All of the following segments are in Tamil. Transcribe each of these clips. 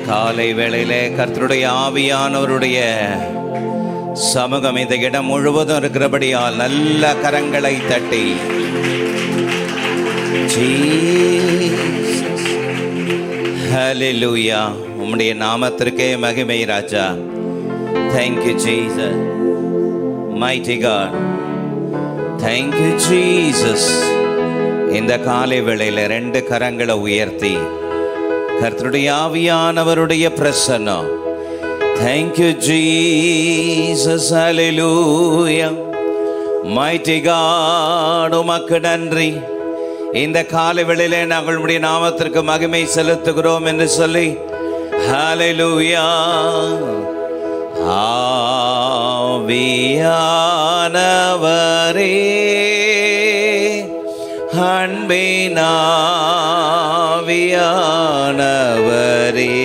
காலை வேளையிலே கர்த்தருடைய ஆவியானவருடைய சமூகம் இந்த இடம் முழுவதும் இருக்கிறபடியால் நல்ல கரங்களை தட்டி ஹல்லேலூயா, உம்முடைய நாமத்திற்கே மகிமை ராஜா. Thank you Jesus, mighty God. Thank you Jesus. இந்த காலை வேளையில ரெண்டு கரங்களை உயர்த்தி கர்த்தருடைய ஆவியானவருடைய பிரசன்னம். Thank you Jesus, hallelujah, mighty God. உமக்கு நன்றி. இந்த காலை வேளையிலே நாங்கள் உம்முடைய நாமத்திற்கு மகிமை செலுத்துகிறோம் என்று சொல்லி ஹல்லேலூயா. ஆவியானவரே, அன்பினாவியானவரே,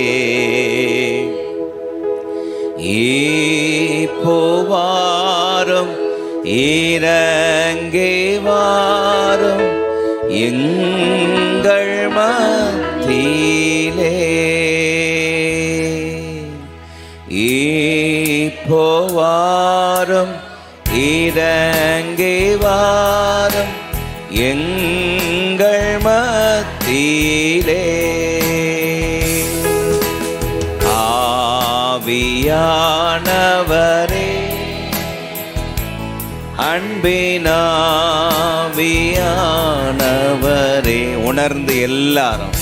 இப்போவாரும் இறங்கி வாரும் எங்கள் மத்தியிலே. இப்போவாரும் இறங்கி வாரும் எங்கள் மத்தியிலே. ஆவியானவரே, அன்பினாவியானவரே, உணர்ந்து எல்லாரும்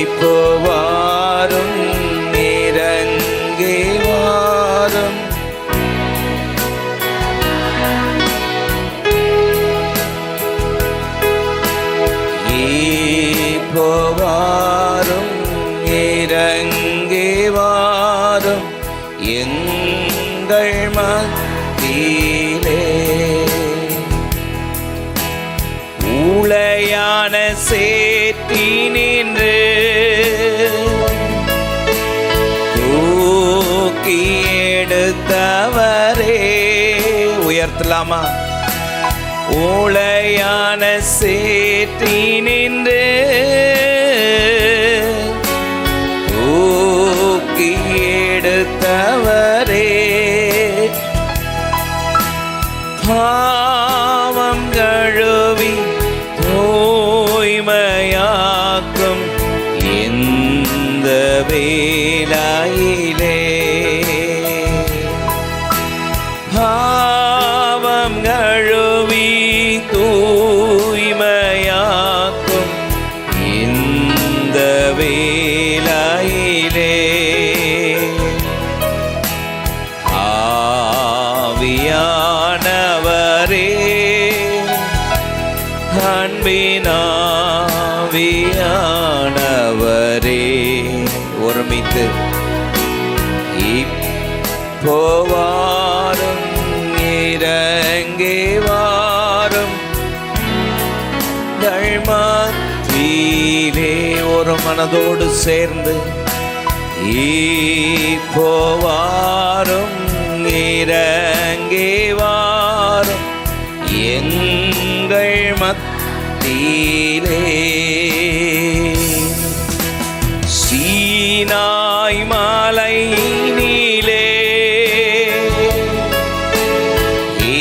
இப்போவாரும் இறங்கி வாரும் இப்போவாரும் இறங்கி வாரும் எங்கள் மத்தியிலே. ஊளையான சேற்றி நின்று தூக்கி எடுத்தவரே, உயர்த்தலாமா? ஊளையான சேற்றி நின்று தூக்கி எடுத்தவரே, பாவம் கழுவி தூய்மையாக்கும் இந்த வேளையிலே. பாவம் கழுவி தூய்மையாக்கும் இந்த வேளையிலே. ஆவியானவரே, அன்பினாவியானவரே, ஒருமித்து இப்போவாரும் இறங்கி வாரும் மத்தியிலே. ஒரு மனதோடு சேர்ந்து இப்போவாரும் இறங்கி வாரும் எங்கள் மத்தியிலே. சீனாய் மலையினிலே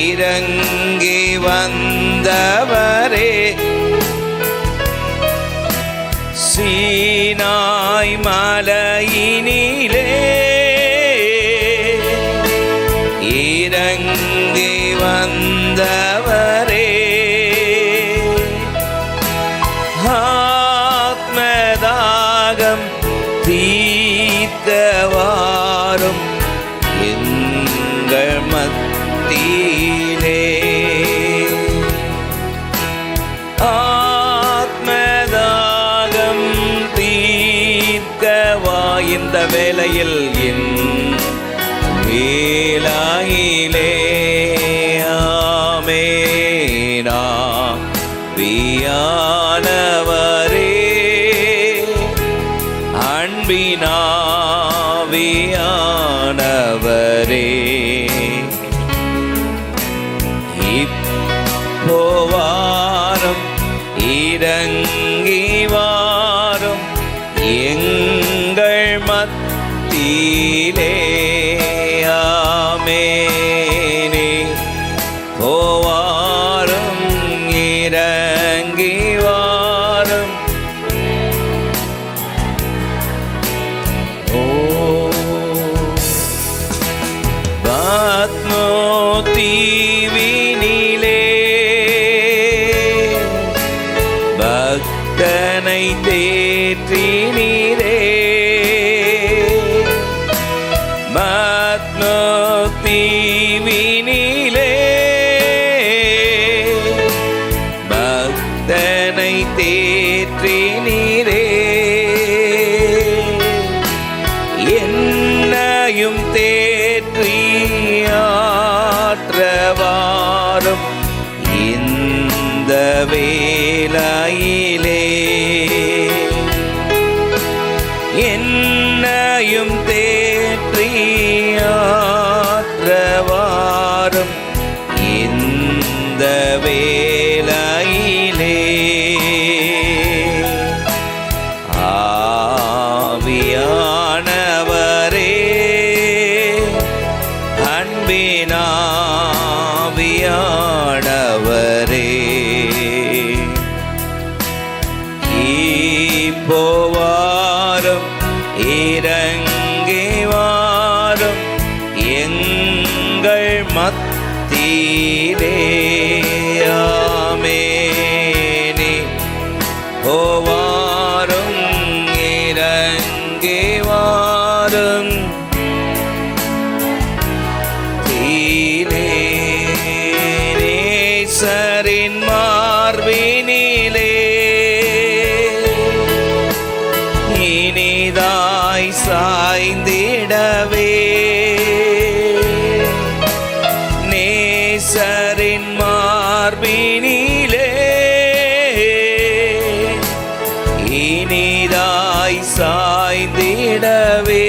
இறங்கி வந்தவரே, சீனாய் மலையினிலே இறங்கி வந்தவரே, ஆத்மதாகம் தீர்த்தவாரும் எங்கள் மத்தியிலே. ஆத்மதாகம் தீர்க்கவா இந்த வேளையில் என் வேளையிலே. ஆமெனா வியானவரே, அன்பினாவியானவரே, இப்போவாரும் இறங்கி வாரும் தீவினிலே பக்தனை தேற்றினீரே. மத்னோ தீவினிலே பக்தனை தேற்றினீரே. என்னையும் தேற்றியாற்றவாறும் இந்த வேளையிலே. என்னையும் தேற்றியாற்றவாறும் இந்த வேளையிலே. ஆவியானவரே, அன்பினாவியானவரே, இப்போவாரும் இறங்கி வாரும் எங்கள் மத்தியிலே. ஆமெனே. போவாரும் இறங்கி வாரும் தீலே. நேசரின் மார்பினிலே இனிதாய் சாய்ந்திடவே. நேசரின் மார்பினிலே இனிதாய் சாய்ந்திடவே.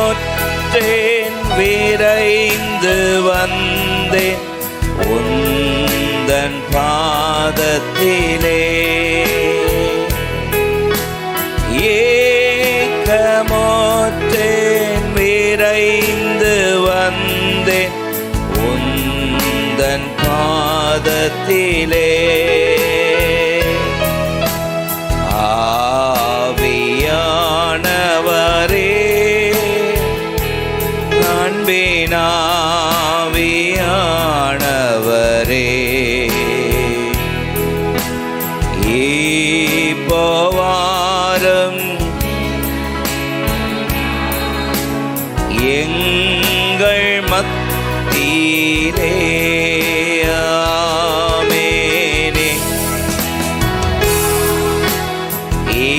ஏக்கமுற்றேன் விரைந்து வந்தேன் உந்தன் பாதத்திலே. ஏக்கமுற்றேன் விரைந்து வந்தேன் உந்தன் பாதத்திலே. ஆவியானவரே, அன்பினாவியானவரே, இப்போவாரும் எங்கள் மத்தியிலே. ஆமெனே.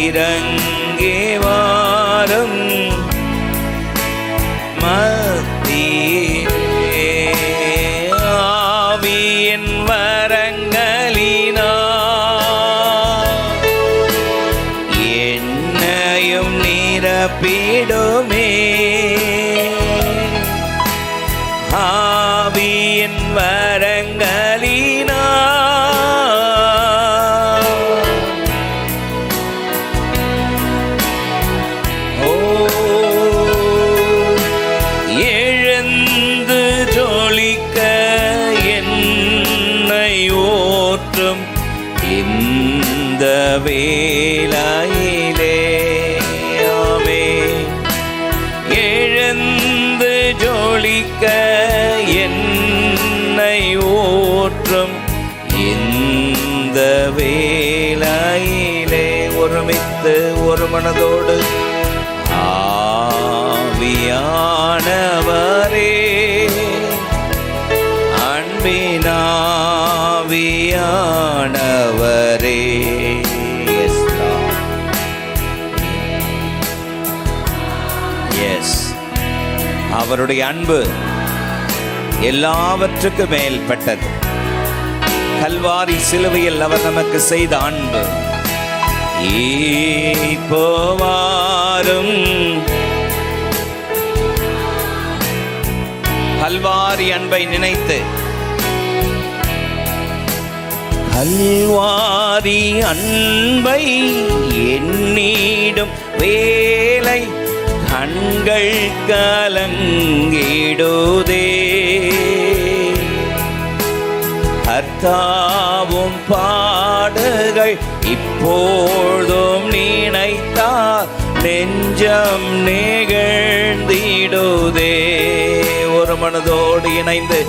இறங்கி வாரும் மத்தியிலே. ஆவியின் வரங்களினால் என்னையும் நிரப்பிடுமே. ஆவியின் வரங்களினால் எழுந்து ஜொலிக்க என்னை ஓற்றும் இந்த வேளையிலே. ஆமென். எழுந்து ஜொலிக்க என்னை ஓற்றும் இந்த வேளையிலே. ஒருமித்து ஒரு மனதோடு ஆவியானவரே, அன்பினாவியானவரே. Yes, Lord. Yes. அவருடைய அன்பு எல்லாவற்றுக்கும் மேல்பட்டது. கல்வாரி சிலுவையில் அவர் நமக்கு செய்த அன்பு. இப்போவாரும் கல்வாரி அன்பை நினைத்து, கல்வாரி அன்பை எண்ணிடும் வேலை கண்கள் கலங்கிடுதே. கர்த்தாவும் பாடுகள் இப்போதும் நினைத்தார் நெஞ்சம் நெகிழ்ந்திடுதே. நீங்கிடுதே. ஒரு மனதோடு இணைந்து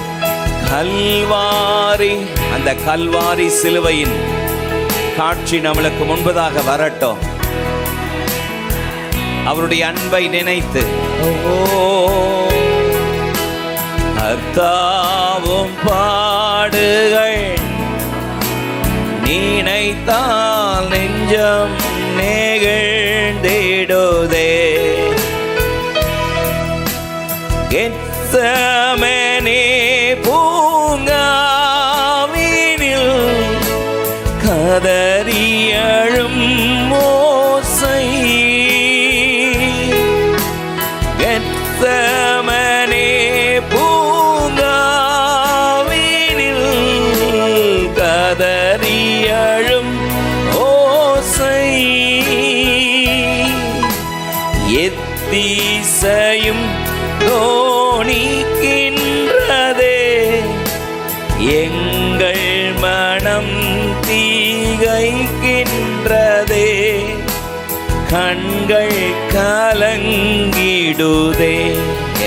கல்வாரி, அந்த கல்வாரி சிலுவையின் காட்சி நம்மளுக்கு முன்பதாக வரட்டும். அவருடைய அன்பை நினைத்து கர்த்தாவும் பாடுகள் நினைத்தால் நெஞ்சம் நெகிழ்ந்திடுதே. கெத்செமனே பூங்காவினில் கதறி அழும் மோசே, கெத்செமனே பூங்காவினில் கதறி அழும் ஓசை, எத்திசையும் தோணிக்கின்றதே. எங்கள் மனம் தீகைக்கின்றதே. கண்கள் கலங்கிடுதே.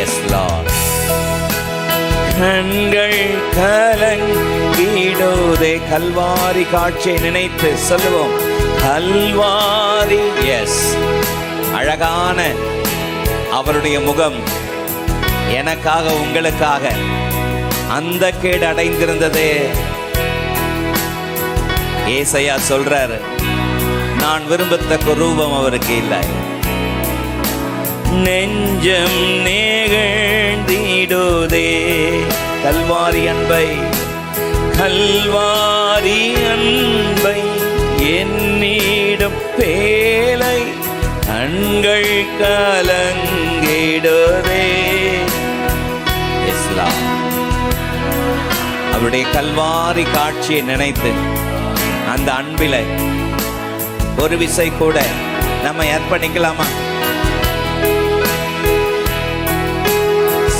எஸ் லார்ட், கண்கள் கலங்கிடுதே. கல்வாரி காட்சியை நினைத்து சொல்லுவோம், கல்வாரி. எஸ், அழகான அவருடைய முகம் எனக்காக உங்களுக்காக அந்த கேடு அடைந்திருந்ததே. ஏசாயா சொல்றாரு, நான் விரும்பத்தக்க ரூபம் அவருக்கு இல்லை. நெஞ்சம் நெகிழ்ந்திடுதே. கல்வாரி அன்பை, கல்வாரி அன்பை என்னிடம் பேலை கண்கள் கலங்கிடுதே. அவருடைய கல்வாரி காட்சியை நினைத்து அந்த அன்பில ஒரு விசை கூட நம்ம அர்ப்பணிக்கலாமா?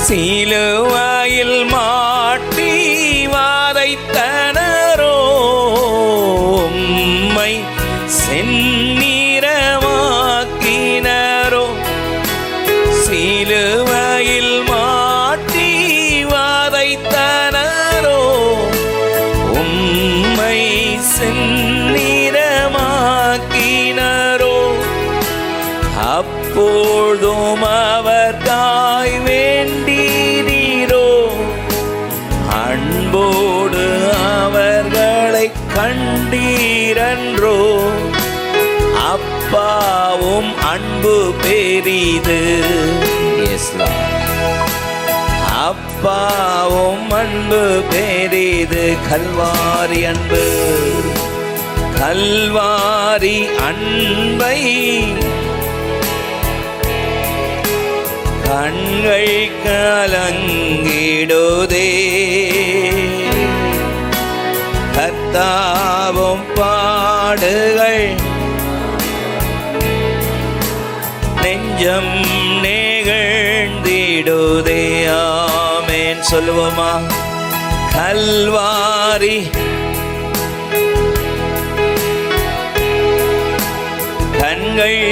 சிலுவையில் மாட்டி வாதைத்தனரோ, உம்மை செந்நிறமாக்கினரோ. சிலுவையில் மாட்டி வாதைத்தனரோ, உம்மை செந்நிறமாக்கினரோ. அப்பொழுதும் அவர்காய் வேண்டினீரோ, அன்போடு அவர்களை கண்டீரன்றோ. அப்பாவும் அன்பு பெரிது. அப்பாவும் அன்பு பெரிது. கல்வாரி அன்பு, கல்வாரி அன்பை கண்கள் கலங்கிடுதே. கர்த்தாவும் பாடுகள் நெஞ்சம் நெகிழ்ந்திடுதே. ஆமென் சொல்லுவோமா? கல்வாரி கண்கள்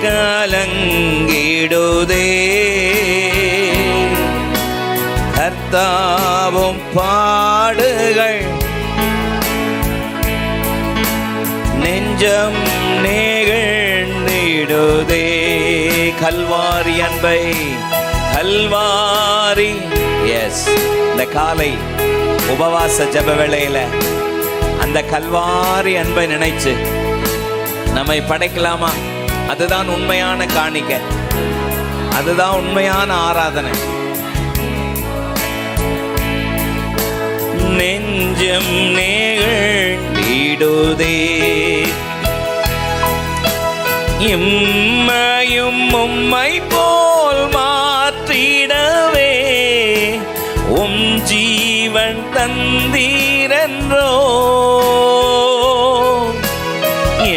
கலங்கிடுதே. கர்த்தாவும் பாடுகள் நெஞ்சம் நெகிழ்ந்திடுதே. கல்வாரி அன்பை, கல்வாரி. எஸ், இந்த காலை உபவாச ஜெப வேளையில அந்த கல்வாரி அன்பை நினைச்சு நம்மை படைக்கலாமா? அதுதான் உண்மையான காணிக்கை, அதுதான் உண்மையான ஆராதனை. நெஞ்சம் நெகிழ்ந்திடுதே. இம்மையும் உம்மை போல் மாற்றிடவே உம் ஜீவன் தந்தீரன்றோ.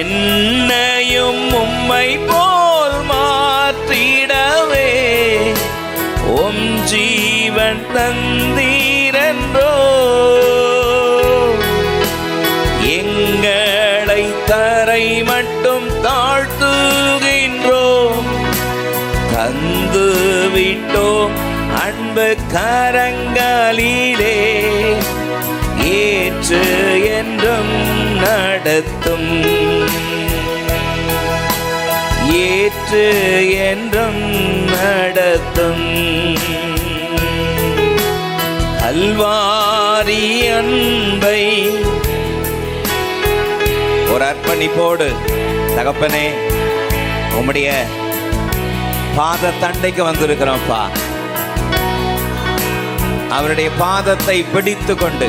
என்னையும் உம்மை போல் மாற்றிடவே உம் ஜீவன் தந்தீரன்றோ. எங்களை தரை மட்டும் தாழ்த்துகின்றோம், தந்து விட்டோம் அன்பு கரங்களிலே, ஏற்று என்றும் நடத்தும், ஏற்று என்றும் நடத்தும். கல்வாரி அன்பை ஒரு அர்ப்பணிப்போடு, தகப்பனே உம்முடைய பாத தண்டைக்கு வந்திருக்கிறோம்ப்பா. அவருடைய பாதத்தை பிடித்து கொண்டு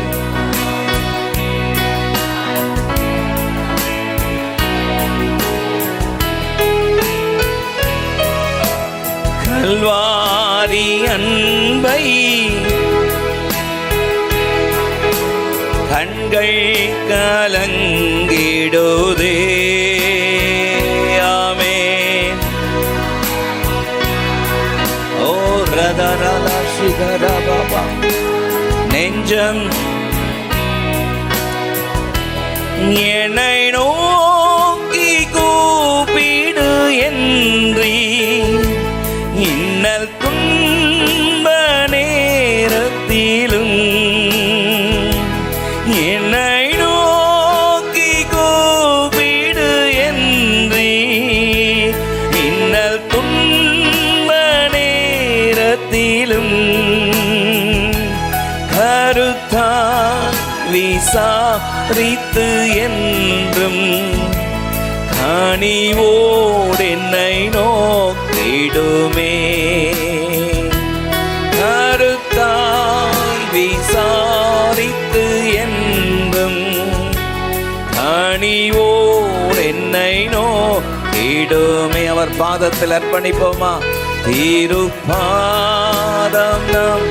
கல்வாரி அன்பை கண்கள் கலங்கிடுதே. ஆமென். ஓ ரதரலா சிகர பாபா, நெஞ்சம் என்னை நோக்கி கூப்பிடு என்றீ, இன்னல் துன்ப நேரத்திலும் என்னை நோக்கி கூப்பிடு என்றீ, இன்னல் துன்ப நேரத்திலும் கருத்தால் விசாரித்து என்றும் கனிவோடு என்னை நோக்கிடுமே. கருத்தாய் விசாரித்து என்றும் கனிவோடு என்னை நோக்கிடுமே. அவர் பாதத்தில் அர்ப்பணிப்போமா? திருப்பாதம் நம்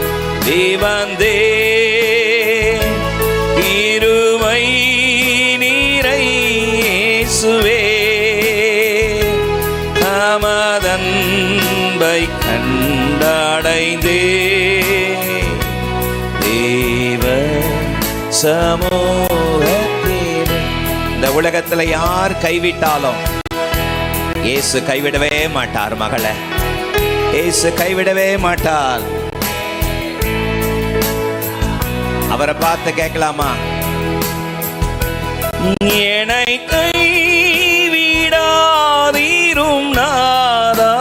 தேவந்தே, இருமை நீரை இயேசுவே, தமதன்பை கண்டடைந்தே, தேவ சமூகத்தில். இந்த உலகத்துல யார் கைவிட்டாலும் இயேசு கைவிடவே மாட்டார். மகளே, இயேசு கைவிடவே மாட்டார். அவரை பார்த்து கேட்கலாமா? என்னை கைவிடாதீரும் நாதா,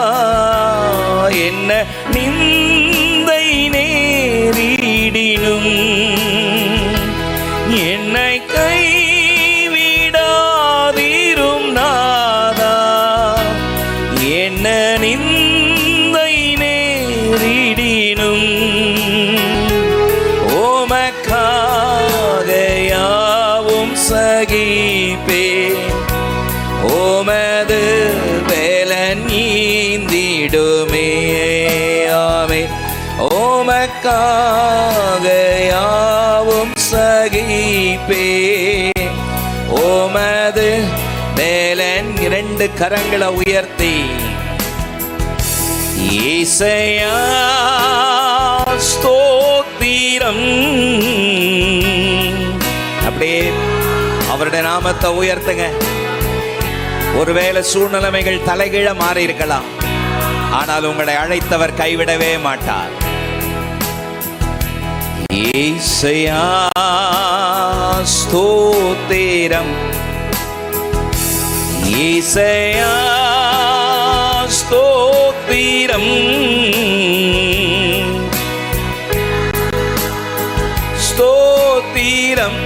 என்ன நிந்தை நேரிடினும், என்னை கைவிடாதீரும் நாதா, என்ன நிந்தை நேரிடினும், சகிப்பே, ஓமது வேலன் நீந்திடுமே. ஆமென். ஓமக்காக யாவும் சகிப்பே, ஓமது வேலன். இரண்டு கரங்களை உயர்த்தி இயேசையா ஸ்தோத்திரம், அப்படியே அவருடைய நாமத்தை உயர்த்துங்க. ஒருவேளை சூழ்நிலைமைகள் தலைகீழ மாறி இருக்கலாம், ஆனால் உங்களை அழைத்தவர் கைவிடவே மாட்டார். இயேசையா ஸ்தோத்திரம், இயேசையா ஸ்தோத்திரம், ஸ்தோத்திரம்.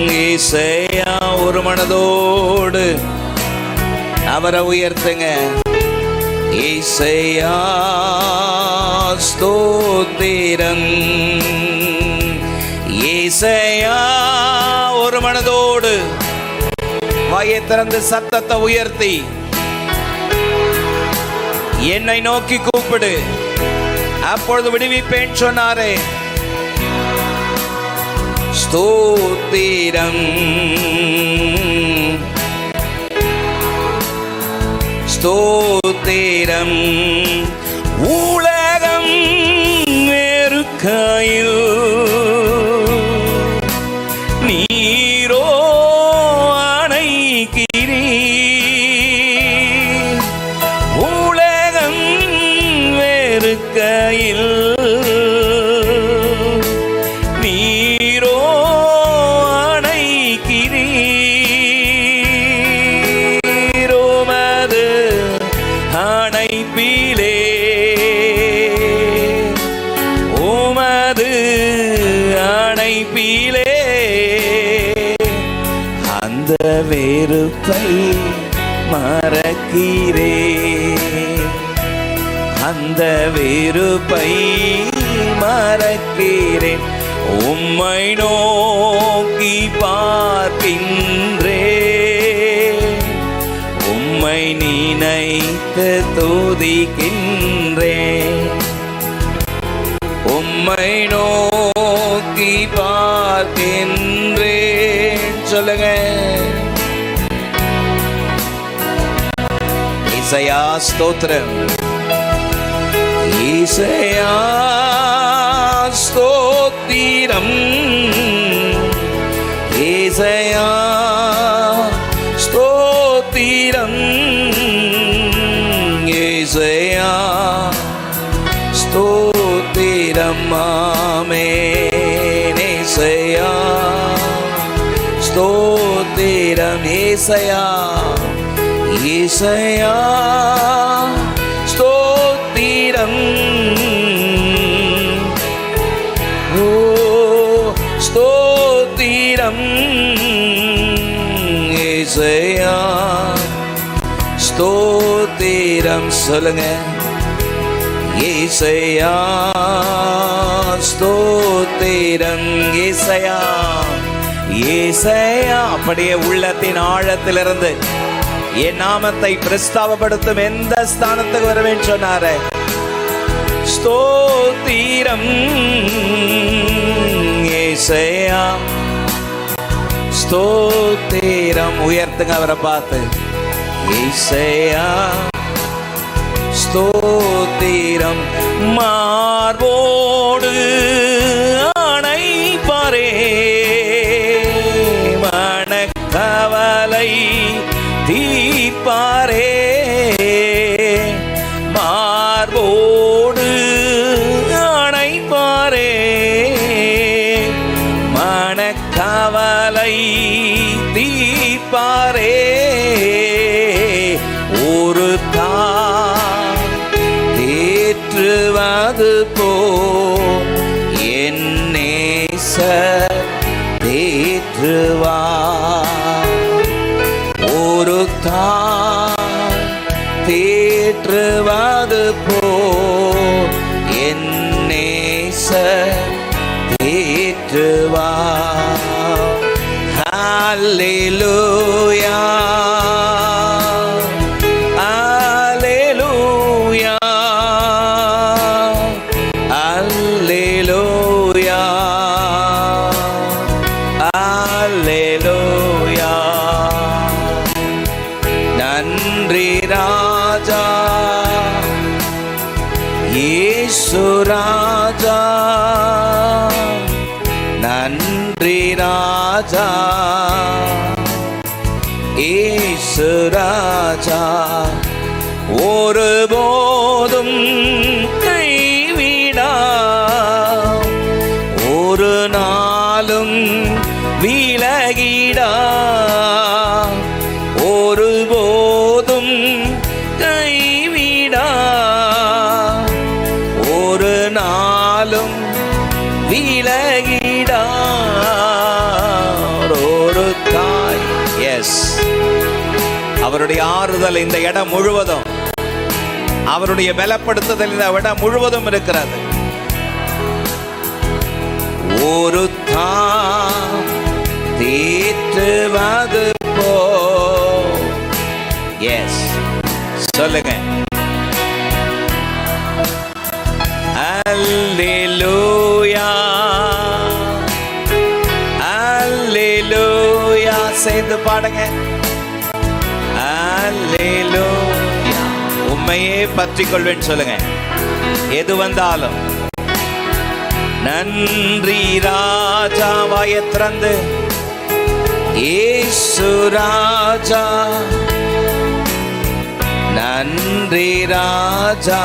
இயேசையா ஒரு மனதோடு அவரை உயர்த்துங்க. இயேசையா ஸ்தோத்திரம், இயேசையா ஒரு மனதோடு வாயை திறந்து சத்தத்தை உயர்த்தி என்னை நோக்கி கூப்பிடு, அப்பொழுது விடுவிப்பேன் சொன்னாரே. ஸ்தோத்திரம், ஸ்தோத்திரம். உலகம் வெறுக்கையில் நீரோ அணைக்கிறீர், உலகம் வெறுப்பை மறக்கிறேன், அந்த வெறுப்பை மறக்கிறேன். உம்மை நோக்கி பார்க்கின்றேன், உம்மை நினைத்து துதிக்கின்றேன். உம்மை நோக்கி பார்க்கின்றேன். சொல்லுங்க. இசையா ஸ்தோத்திரம், இசையா ஸ்தோத்திரம், இசையா ஸ்தோத்திரம், இசையா ஸ்தோத்திரம். ஆமென். இசையா ஸ்தோத்திரம், இசையா இசையா ஸ்தோத்திரம். ஓ ஸ்தோத்திரம், இசையா ஸ்தோத்திரம். சொல்லுங்க. இசையா ஸ்தோத்திரம், இசையா இசையா. அப்படியே உள்ளத்தின் ஆழத்திலிருந்து என் நாமத்தை பிரஸ்தாபப்படுத்தும் எந்த ஸ்தானத்துக்கு வருவேன் சொன்னாரே. ஸ்தோத்திரம், இசையா ஸ்தோத்திரம். உயர்த்துங்க அவரை பார்த்து. இசையா ஸ்தோத்திரம். மார்போடு அணைப்பாரே, மனக்கவலை தீர்ப்பாரே, மார்போடு அணைப்பாரே, மனக்கவலை தீர்ப்பாரே. ஒரு தாய் தேற்றுவது போ என் நேசர் தேற்றுவார். ஒரு தாய் தேற்றுவது போ என் நேசர் தேற்றுவார். ஹல்லேலூயா, ஹல்லேலூயா, ஹல்லேலூயா, ஹல்லேலூயா. நன்றி ராஜா இயேசு ராஜா, நன்றி ராஜா இயேசு ராஜா. ஒருபோதும் கைவிடா, ஒரு நாளும் விலகிடா, ஒருபோதும் கைவிடா, ஒரு நாளும் விலகிடா. ஒரு தாய், எஸ், அவருடைய ஆறுதல் இந்த இடம் முழுவதும், அவருடைய பலப்படுத்துதல் இந்த இடம் முழுவதும் இருக்கிறது. ஒரு தாய் தேற்றுவது போ, எஸ், சொல்லுங்க. அல்லேலூயா, அல்லேலூயா. சேர்ந்து பாடுங்க. அல்லேலூயா. உம்மையே பற்றிக் கொள்வேன் சொல்லுங்க. எது வந்தாலும். நன்றி ராஜா. வாயை திறந்து இயேசு ராஜா, நன்றி ராஜா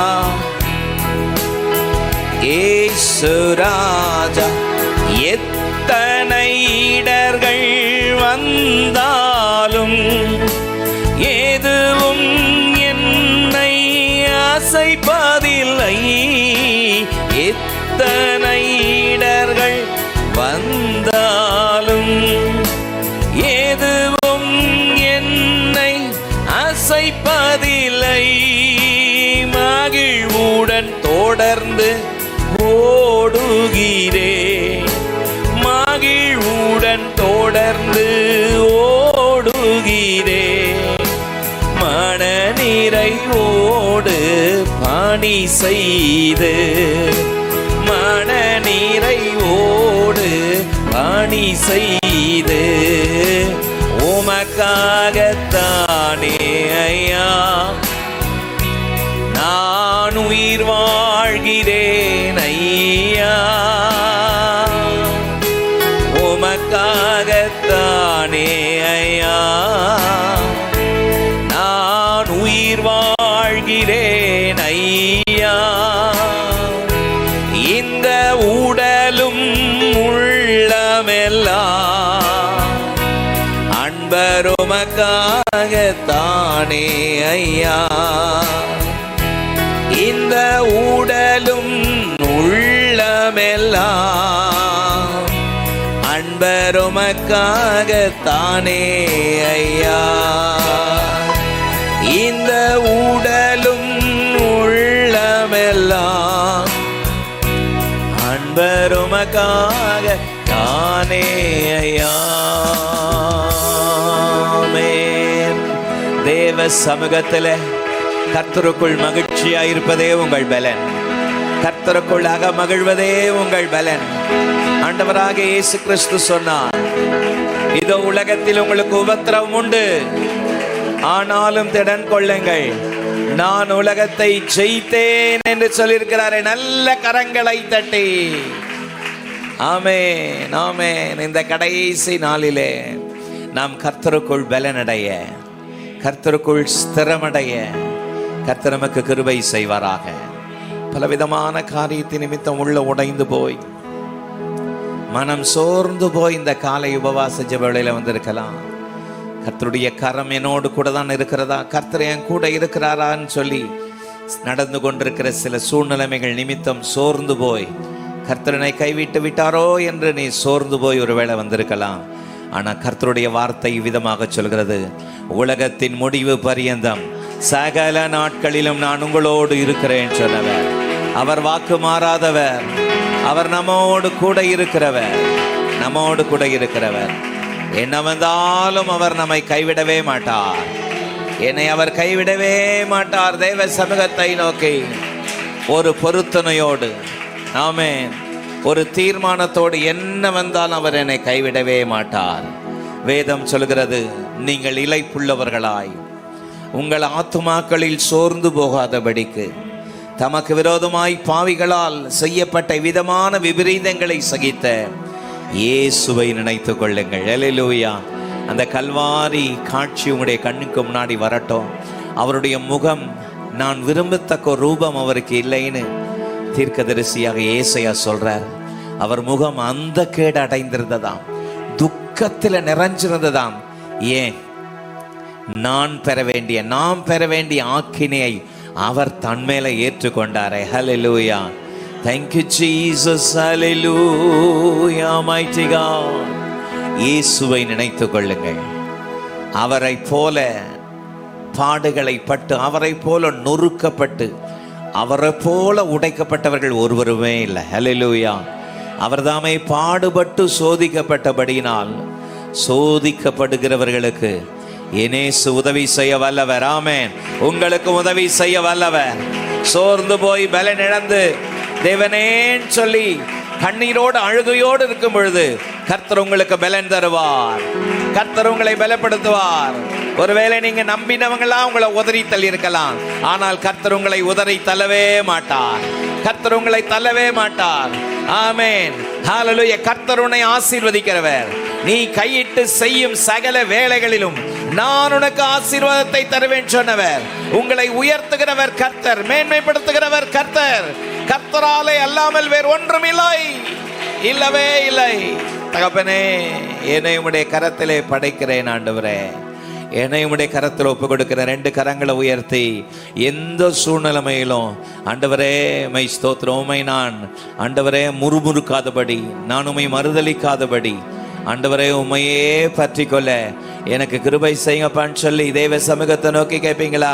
இயேசு ராஜா. எத்தனை இடர்கள் வந்தாலும் எதுவும் என்னை அசைப்பதில்லை. எத்தனை இடர்கள் வந்தாலும் எதுவும் உம்மை மகிழ்வுடன் தொடர்ந்து ஓடுகிறேன், மகிழ்வுடன் தொடர்ந்து ஓடுகிறேன். மன நிறைவோடு பணி செய்து, மன நிறைவோடு பணி செய்து, உமக்காகத்தானே ஐயா நான் உயிர் வாழ்கிறேன் ஐயா. உமக்காகத்தானே ஐயா நான் உயிர் வாழ்கிறேன் ஐயா. இந்த உடலும் உள்ளமெல்லாம் அன்பர் உமக்காகத்தானே ஐயா. இந்த உடலும் உள்ளமெல்லாம் அன்பர் உமக்காகத்தானே ஐயா. இந்த உடலும் உள்ளமெல்லாம் அன்பர் உமக்காகத்தானே ஐயா. தேவ சமூகத்தில் கர்த்தருக்குள் மகிழ்ச்சியா இருப்பதே உங்கள் பலன், கர்த்தருக்குள் அக மகிழ்வதே உங்கள் பலன். ஆண்டவராக இயேசு கிறிஸ்து சொன்னார், இதோ உலகத்தில் உங்களுக்கு உபத்திரவம் உண்டு, ஆனாலும் திடன் கொள்ளுங்கள், நான் உலகத்தை ஜெயித்தேன் என்று சொல்லியிருக்கிறாரே. நல்ல கரங்களை தட்டி ஆமென் ஆமென். இந்த கடைசி நாளிலே நாம் கர்த்தருக்குள் பலனடைய, கர்த்தருக்குள் ஸ்திரமடைய கர்த்தர் நமக்கு கிருபை செய்வாராக. பலவிதமான காரியத்தின் நிமித்தம் உள்ள உடைந்து போய் மனம் சோர்ந்து போய் இந்த காலை உபவாச ஜெபவேளையில வந்திருக்கலாம். கர்த்தருடைய கரம் என்னோடு கூட தான் இருக்கிறதா, கர்த்தர் என் கூட இருக்கிறாரான்னு சொல்லி நடந்து கொண்டிருக்கிற சில சூழ்நிலைமைகள் நிமித்தம் சோர்ந்து போய் கர்த்தரனை கைவிட்டு விட்டாரோ என்று நீ சோர்ந்து போய் ஒருவேளை வந்திருக்கலாம். ஆனால் கர்த்தருடைய வார்த்தை விதமாக சொல்கிறது, உலகத்தின் முடிவு பரியந்தம் சகல நாட்களிலும் நான் உங்களோடு இருக்கிறேன் சொன்னவர். அவர் வாக்கு மாறாதவர், அவர் நம்மோடு கூட இருக்கிறவர், நம்மோடு கூட இருக்கிறவர். என்ன வந்தாலும் அவர் நம்மை கைவிடவே மாட்டார், என்னை அவர் கைவிடவே மாட்டார். தேவ சமூகத்தை நோக்கி ஒரு பொருத்தனையோடு, ஆமென், ஒரு தீர்மானத்தோடு என்ன வந்தாலும் அவர் என்னை கைவிடவே மாட்டார். வேதம் சொல்கிறது, நீங்கள் இளைப்புள்ளவர்களாய் உங்கள் ஆத்துமாக்களில் சோர்ந்து போகாதபடிக்கு தமக்கு விரோதமாய் பாவிகளால் செய்யப்பட்ட விதமான விபரீதங்களை சகித்த இயேசுவை நினைத்து கொள்ளுங்கள். அல்லேலூயா. அந்த கல்வாரி காட்சி உங்களுடைய கண்ணுக்கு முன்னாடி வரட்டும். அவருடைய முகம் நான் விரும்பத்தக்க ரூபம் அவருக்கு இல்லைன்னு தீர்க்கதரிசியாக ஏசாயா சொல்றார். அவர் முகம் அந்த கேடு அடைந்திருந்ததாம், துக்கத்தில் நிறைஞ்சிருந்ததாம். ஏன்? நாம் பெற வேண்டிய ஆக்கினையை அவர் தன்மேல ஏற்றுக்கொண்டாரே. ஹல்லேலூயா. Thank you Jesus. Hallelujah. Mighty God. இயேசுவை நினைத்துக் கொள்ளுங்கள். அவரை போல பாடுகளை பட்டு, அவரை போல நொறுக்கப்பட்டு, அவரை போல உடைக்கப்பட்டவர்கள் ஒருவருமே இல்லை. ஹல்லேலூயா. அவர் தாமே பாடுபட்டு சோதிக்கப்பட்டபடியினால் சோதிக்கப்படுகிறவர்களுக்கு இயேசு உதவி செய்ய வல்லவர். ஆமென். உங்களுக்கு உதவி செய்ய வல்லவர். சோர்ந்து போய் பலன் இழந்து தேவனேன்னு சொல்லி கண்ணீரோடு அழுகையோடு இருக்கும் பொழுது கர்த்தர் உங்களுக்கு பலன் தருவார், கர்த்தர் உங்களை பலப்படுத்துவார். ஒருவேளை நீங்க நம்பினவங்களா உங்களை உதறி தள்ளி இருக்கலாம், ஆனால் கர்த்தர் உங்களை உதறி தள்ளவே மாட்டார், கர்த்தர் உங்களை தள்ளவே மாட்டார். ஆமென். ஹல்லேலூயா. கர்த்தர் உன்னை ஆசீர்வதிக்கிறவர். நீ கையிட்டு செய்யும் சகல வேலைகளிலும் நான் உனக்கு ஆசீர்வாதத்தை தருவேன் சொன்னவர். உங்களை உயர்த்துகிறவர் கர்த்தர், மேன்மைப்படுத்துகிறவர் கர்த்தர். கர்த்தராலே அல்லாமல் வேறு ஒன்றும் இல்லை, இல்லவே இல்லை. தகப்பனே, என்னை உம்முடைய கரத்திலே படைக்கிறேன் ஆண்டவரே. என்னை உம்முடைய கரத்தில் ஒப்பு கொடுக்கிற ரெண்டு கரங்களை உயர்த்தி எந்த சூழ்நிலைமையிலும் ஆண்டவரே மை ஸ்தோத்திரம். உம்மை நான் ஆண்டவரே முறுமுறுக்காதபடி, நான் உம்மை மறுதலிக்காதபடி ஆண்டவரே உம்மையே பற்றி கொள்ள எனக்கு கிருபை செய்யுங்கப்பான்னு சொல்லி தேவ சமூகத்தை நோக்கி கேட்பீங்களா?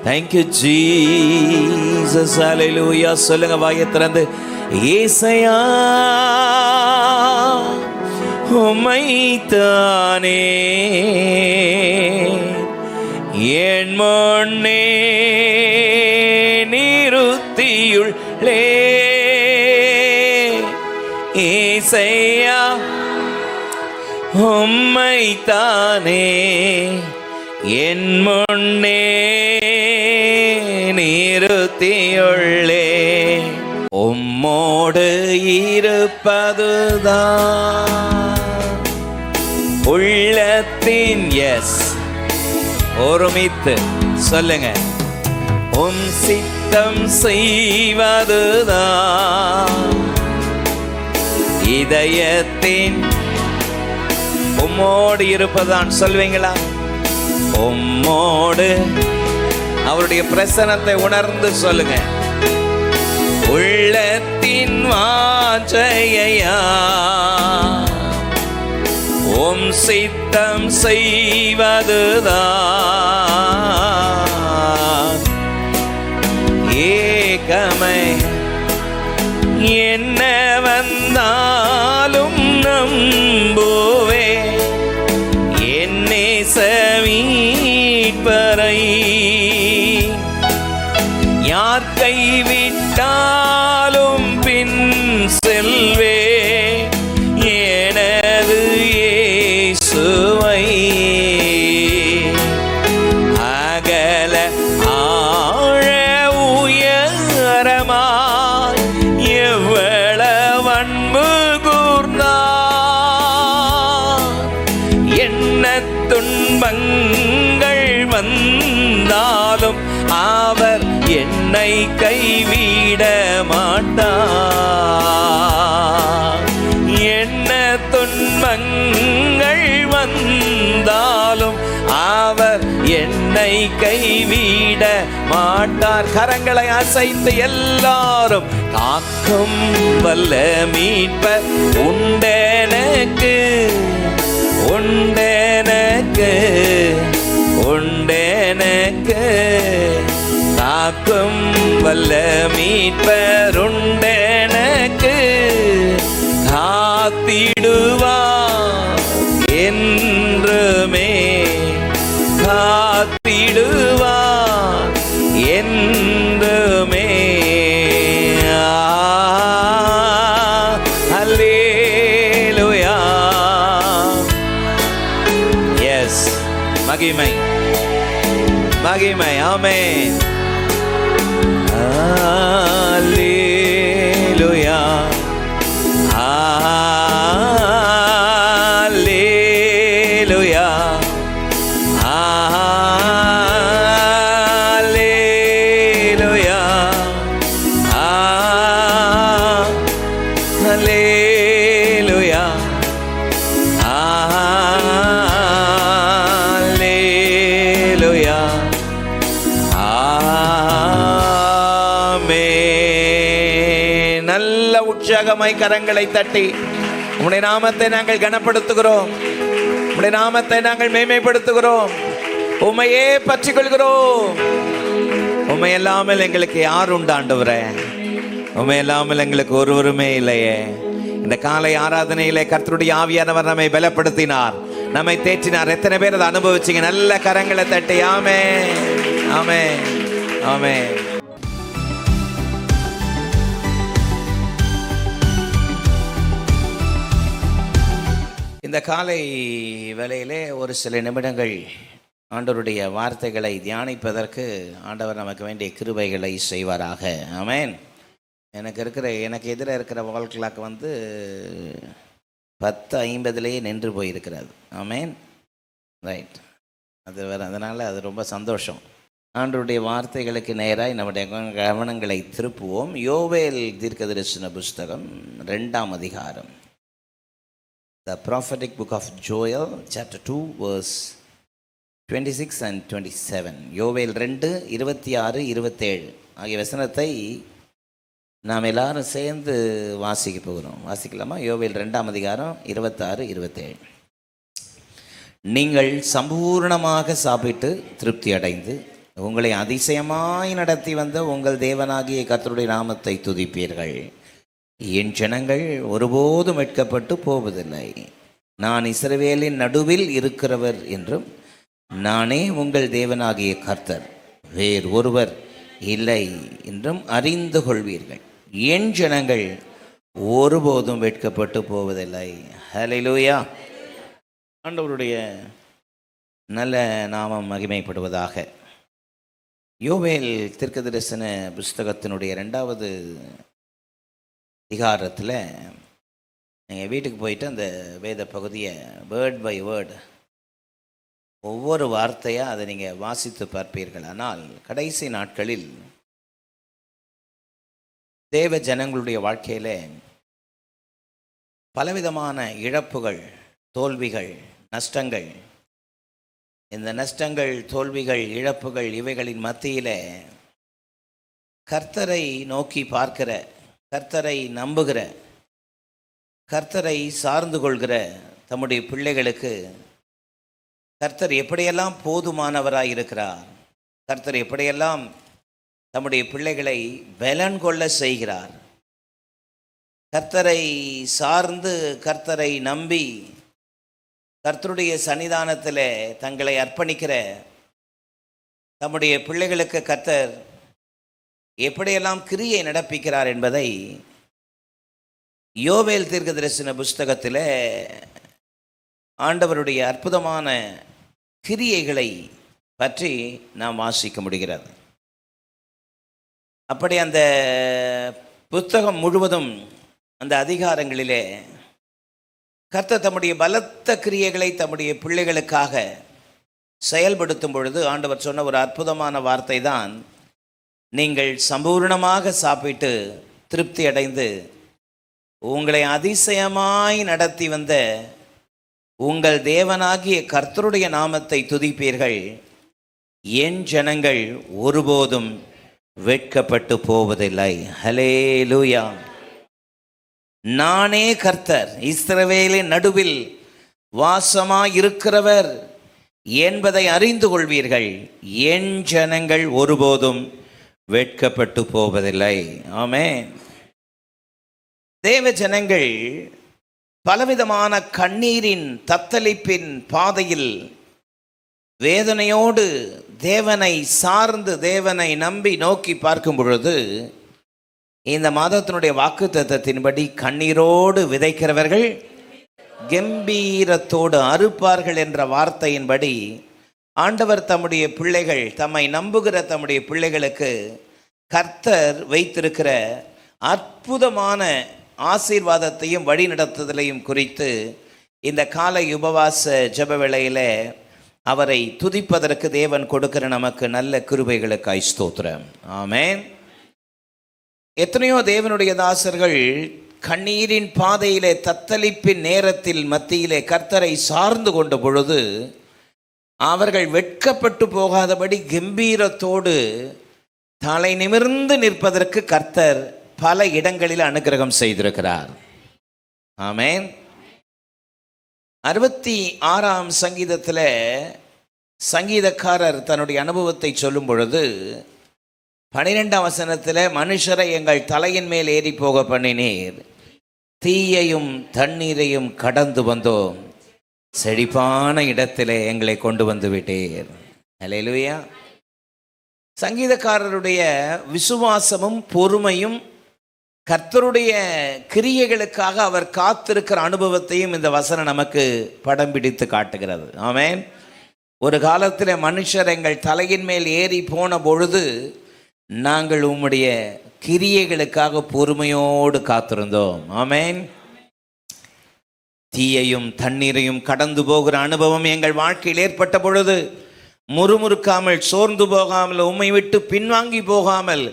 தேங்க்யூ ஜீசஸ், ஹல்லேலூயா. சொல்லுங்க வாயை திறந்து, ஏசையா உம்மைத்தானே என் முன்னே நிறுத்தியுள்ளே. ஏசையா உம்மைத்தானே என் முன்னே நிறுத்தியுள்ளே. உம்மோடு இருப்பதுதான் உள்ளத்தின் எஸ். ஒருமித்து சொல்லுங்க, உம் சித்தம் செய்வதுதான் இதயத்தின். உம்மோடு இருப்பதான் சொல்வீங்களா? உம்மோடு அவருடைய பிரசன்னத்தை உணர்ந்து சொல்லுங்க. உள்ளத்தின் வாஞ்சையா உம் சித்தம் செய்வதுதான் ஏகமே. என்ன வந்தாலும் நம்புவே என்னே மீட்பரை. யார் கைவிட்டாலும் பின் செல்வே எனது இயேசுவை. அகல ஆழ உயரமாய் எவ்வளவு அன்பு கூர்ந்தார். என்ன துன்பங்கள் வந்தாலும் அவர் என்னை கைவிட மாட்டார். என்ன துன்பங்கள் வந்தாலும் அவர் என்னை கைவிட மாட்டார். கரங்களை அசைத்து எல்லாரும், காக்கும் வல்ல மீட்பர் உண்டெனக்கு, உண்டெனக்கு, உண்டெனக்கு. காக்கும் வல்ல மீட்பர் உண்டெனக்கு. காத்திடுவார் என்றுமே, காத்திடுவார் என்றுமே. அல்லேலூயா. எஸ், மகிமை மகிமை. ஆமென். அல்லேலூயா, அல்லேலூயா, அல்லேலூயா, அல்லேலூயா, அல்லேலூயா. நல்ல உற்சாகமாய் கரங்களை தட்டி உம்முடைய நாமத்தை நாங்கள் கனப்படுத்துகிறோம், உம்முடைய நாமத்தை நாங்கள் மேன்மைப்படுத்துகிறோம், உம்மையே பற்றிக் கொள்கிறோம். உம்மை இல்லாமல் எங்களுக்கு யார் உண்டு ஆண்டவரே? உம்மை இல்லாமல் எங்களுக்கு ஒருவருமே இல்லையே. இந்த காலை ஆராதனையிலே கர்த்தருடைய ஆவியானவர் நம்மை பலப்படுத்தினார், நம்மை தேற்றினார். எத்தனை பேர் அதை அனுபவிச்சீங்க? நல்ல கரங்களை தட்டி ஆமென், ஆமென், ஆமென். இந்த காலை வேளையிலே ஒரு சில நிமிடங்கள் ஆண்டவருடைய வார்த்தைகளை தியானிப்பதற்கு ஆண்டவர் நமக்கு வேண்டிய கிருபைகளை செய்வாராக. ஆமென். எனக்கு எதிராக இருக்கிற வால் கிளாக் 10:50 நின்று போயிருக்கிறது. ஆமென். ரைட். அது வேறு, அதனால் அது ரொம்ப சந்தோஷம். ஆண்டவருடைய வார்த்தைகளுக்கு நேராக நம்முடைய கவனங்களை திருப்புவோம். யோவேல் தீர்க்கதரிசன புஸ்தகம் 2ஆம் அதிகாரம். The prophetic book of Joel, chapter 2, verse 26 and 27. யோவேல் 2:26-27 ஆகிய வசனத்தை நாம் எல்லாரும் சேர்ந்து வாசிக்க போகிறோம். வாசிக்கலாமா? யோவேல் 2ஆம் அதிகாரம் 26-27. நீங்கள் சம்பூர்ணமாக சாப்பிட்டு திருப்தி அடைந்து உங்களை அதிசயமாய் நடத்தி வந்த உங்கள் தேவனாகிய கர்த்தருடைய நாமத்தை துதிப்பீர்கள். என் ஜனங்கள் ஒருபோதும் வெட்கப்பட்டு போவதில்லை. நான் இஸ்ரவேலின் நடுவில் இருக்கிறவர் என்றும் நானே உங்கள் தேவனாகிய கர்த்தர், வேறு ஒருவர் இல்லை என்றும் அறிந்து கொள்வீர்கள். என் ஜனங்கள் ஒருபோதும் வெட்கப்பட்டு போவதில்லை. ஹல்லேலூயா. ஆண்டவருடைய நல்ல நாமம் மகிமைப்படுவதாக. யோவேல் தீர்க்கதரிசன புஸ்தகத்தினுடைய 2வது அதிகாரத்தில் நீங்கள் வீட்டுக்கு போயிட்டு அந்த வேத பகுதியை வேர்ட் பை வேர்டு ஒவ்வொரு வார்த்தையாக அதை நீங்கள் வாசித்து பார்ப்பீர்கள். ஆனால் கடைசி நாட்களில் தேவ ஜனங்களுடைய வாழ்க்கையில் பலவிதமான இழப்புகள், தோல்விகள், நஷ்டங்கள், இந்த நஷ்டங்கள், தோல்விகள், இழப்புகள் இவைகளின் மத்தியில் கர்த்தரை நோக்கி பார்க்கிற, கர்த்தரை நம்புகிற, கர்த்தரை சார்ந்து கொள்கிற தம்முடைய பிள்ளைகளுக்கு கர்த்தர் எப்படியெல்லாம் போதுமானவராய் இருக்கிறார், கர்த்தர் எப்படியெல்லாம் தம்முடைய பிள்ளைகளை பலன் கொள்ள செய்கிறார், கர்த்தரை சார்ந்து கர்த்தரை நம்பி கர்த்தருடைய சன்னிதானத்தில் தங்களை அர்ப்பணிக்கிற தம்முடைய பிள்ளைகளுக்கு கர்த்தர் எப்படியெல்லாம் கிரியை நடப்பிக்கிறார் என்பதை யோவேல் தீர்க்கதரிசன புஸ்தகத்தில் ஆண்டவருடைய அற்புதமான கிரியைகளை பற்றி நாம் வாசிக்க முடிகிறது. அப்படி அந்த புத்தகம் முழுவதும் அந்த அதிகாரங்களிலே கர்த்தர் தம்முடைய பலத்த கிரியைகளை தம்முடைய பிள்ளைகளுக்காக செயல்படுத்தும் பொழுது ஆண்டவர் சொன்ன ஒரு அற்புதமான வார்த்தை தான், நீங்கள் சம்பூர்ணமாக சாப்பிட்டு திருப்தி அடைந்து உங்களை அதிசயமாய் நடத்தி வந்த உங்கள் தேவனாகிய கர்த்தருடைய நாமத்தை துதிப்பீர்கள். என் ஜனங்கள் ஒருபோதும் வெட்கப்பட்டு போவதில்லை. ஹல்லேலூயா. நானே கர்த்தர், இஸ்ரவேலின் நடுவில் வாசமாயிருக்கிறவர் என்பதை அறிந்து கொள்வீர்கள். என் ஜனங்கள் ஒருபோதும் வெட்கப்பட்டு போவதில்லை. ஆமென். தேவ ஜனங்கள் பலவிதமான கண்ணீரின் தத்தளிப்பின் பாதையில் வேதனையோடு தேவனை சார்ந்து தேவனை நம்பி நோக்கி பார்க்கும் பொழுது, இந்த மாதத்தினுடைய வாக்குத்தத்தத்தின்படி கண்ணீரோடு விதைக்கிறவர்கள் கம்பீரத்தோடு அறுப்பார்கள் என்ற வார்த்தையின்படி ஆண்டவர் தம்முடைய பிள்ளைகள், தம்மை நம்புகிற தம்முடைய பிள்ளைகளுக்கு கர்த்தர் வைத்திருக்கிற அற்புதமான ஆசீர்வாதத்தையும் வழி நடத்துதலையும் குறித்து இந்த காலை உபவாச ஜெப வேளையில் அவரை துதிப்பதற்கு தேவன் கொடுக்கிற நமக்கு நல்ல கிருபைகளுக்காய் ஸ்தோத்திரம். ஆமென். எத்தனையோ தேவனுடைய தாசர்கள் கண்ணீரின் பாதையிலே தத்தளிப்பின் நேரத்தில் மத்தியிலே கர்த்தரை சார்ந்து கொண்ட பொழுது அவர்கள் வெட்கப்பட்டு போகாதபடி கம்பீரத்தோடு தலை நிமிர்ந்து நிற்பதற்கு கர்த்தர் பல இடங்களில் அனுக்கிரகம் செய்திருக்கிறார். ஆமென். 66ஆம் சங்கீதத்தில் சங்கீதக்காரர் தன்னுடைய அனுபவத்தை சொல்லும் பொழுது 12ஆம் வசனத்தில், மனுஷரை எங்கள் தலையின் மேல் ஏறி போக பண்ணினீர், தீயையும் தண்ணீரையும் கடந்து வந்தோம், செழிப்பான இடத்திலே எங்களை கொண்டு வந்து விட்டீர். ஹல்லேலூயா. சங்கீதக்காரருடைய விசுவாசமும் பொறுமையும் கர்த்தருடைய கிரியைகளுக்காக அவர் காத்திருக்கிற அனுபவத்தையும் இந்த வசனம் நமக்கு படம் பிடித்து காட்டுகிறது. ஆமென். ஒரு காலத்தில் மனுஷர் எங்கள் தலையின் மேல் ஏறி போன பொழுது நாங்கள் உம்முடைய கிரியைகளுக்காக பொறுமையோடு காத்திருந்தோம். ஆமென். தீயையும் தண்ணீரையும் கடந்து போகிற அனுபவம் எங்கள் வாழ்க்கையில் ஏற்பட்ட பொழுது முறுமுறுக்காமல், சோர்ந்து போகாமல், உம்மை விட்டு பின்வாங்கி போகாமல்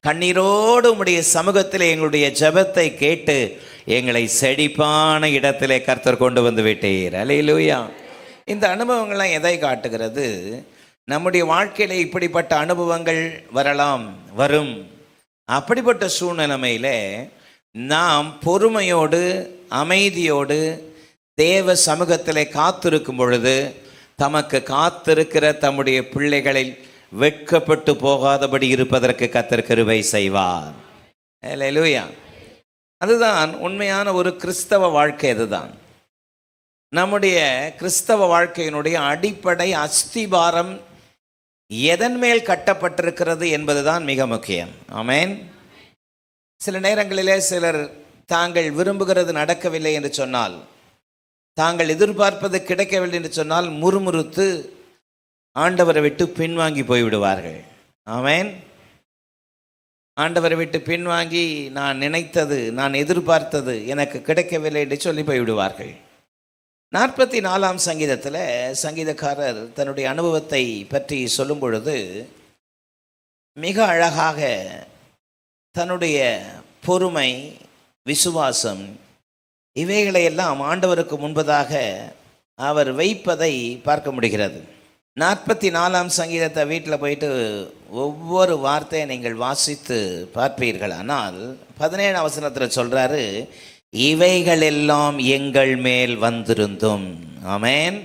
கண்ணீரோடு உம்முடைய சமூகத்தில் எங்களுடைய ஜெபத்தை கேட்டு எங்களை செழிப்பான இடத்திலே கர்த்தர் கொண்டு வந்து விட்டீர். அல்லேலூயா. இந்த அனுபவங்கள்லாம் எதை காட்டுகிறது? நம்முடைய வாழ்க்கையில் இப்படிப்பட்ட அனுபவங்கள் வரலாம், வரும். அப்படிப்பட்ட சூழ்நிலைமையில் நாம் பொறுமையோடு, அமைதியோடு, தேவ சமூகத்திலே காத்திருக்கும் பொழுது தமக்கு காத்திருக்கிற தம்முடைய பிள்ளைகளில் வெட்கப்பட்டு போகாதபடி இருப்பதற்கு கர்த்தர் கிருபை செய்வார். அல்லேலூயா. அதுதான் உண்மையான ஒரு கிறிஸ்தவ வாழ்க்கை. அதுதான் நம்முடைய கிறிஸ்தவ வாழ்க்கையினுடைய அடிப்படை அஸ்திபாரம் எதன் மேல் கட்டப்பட்டிருக்கிறது என்பதுதான் மிக முக்கியம். ஆமென். சில நேரங்களிலே சிலர் தாங்கள் விரும்புகிறது நடக்கவில்லை என்று சொன்னால், தாங்கள் எதிர்பார்ப்பது கிடைக்கவில்லை என்று சொன்னால் முறுமுறுத்து ஆண்டவரை விட்டு பின்வாங்கி போய்விடுவார்கள். ஆமென். ஆண்டவரை விட்டு பின்வாங்கி நான் நினைத்தது, நான் எதிர்பார்த்தது எனக்கு கிடைக்கவில்லை என்று சொல்லி போய்விடுவார்கள். 44ஆம் சங்கீதத்தில் சங்கீதக்காரர் தன்னுடைய அனுபவத்தை பற்றி சொல்லும் பொழுது மிக அழகாக தன்னுடைய பொறுமை, விசுவாசம் இவைகளையெல்லாம் ஆண்டவருக்கு முன்பதாக அவர் வைப்பதை பார்க்க முடிகிறது. 44ஆம் சங்கீதத்தை வீட்டில் போயிட்டு ஒவ்வொரு வார்த்தையை நீங்கள் வாசித்து பார்ப்பீர்கள். ஆனால் 17ஆம் வசனத்தில் சொல்கிறாரு, இவைகளெல்லாம் எங்கள் மேல் வந்திருந்தும். ஆமென்.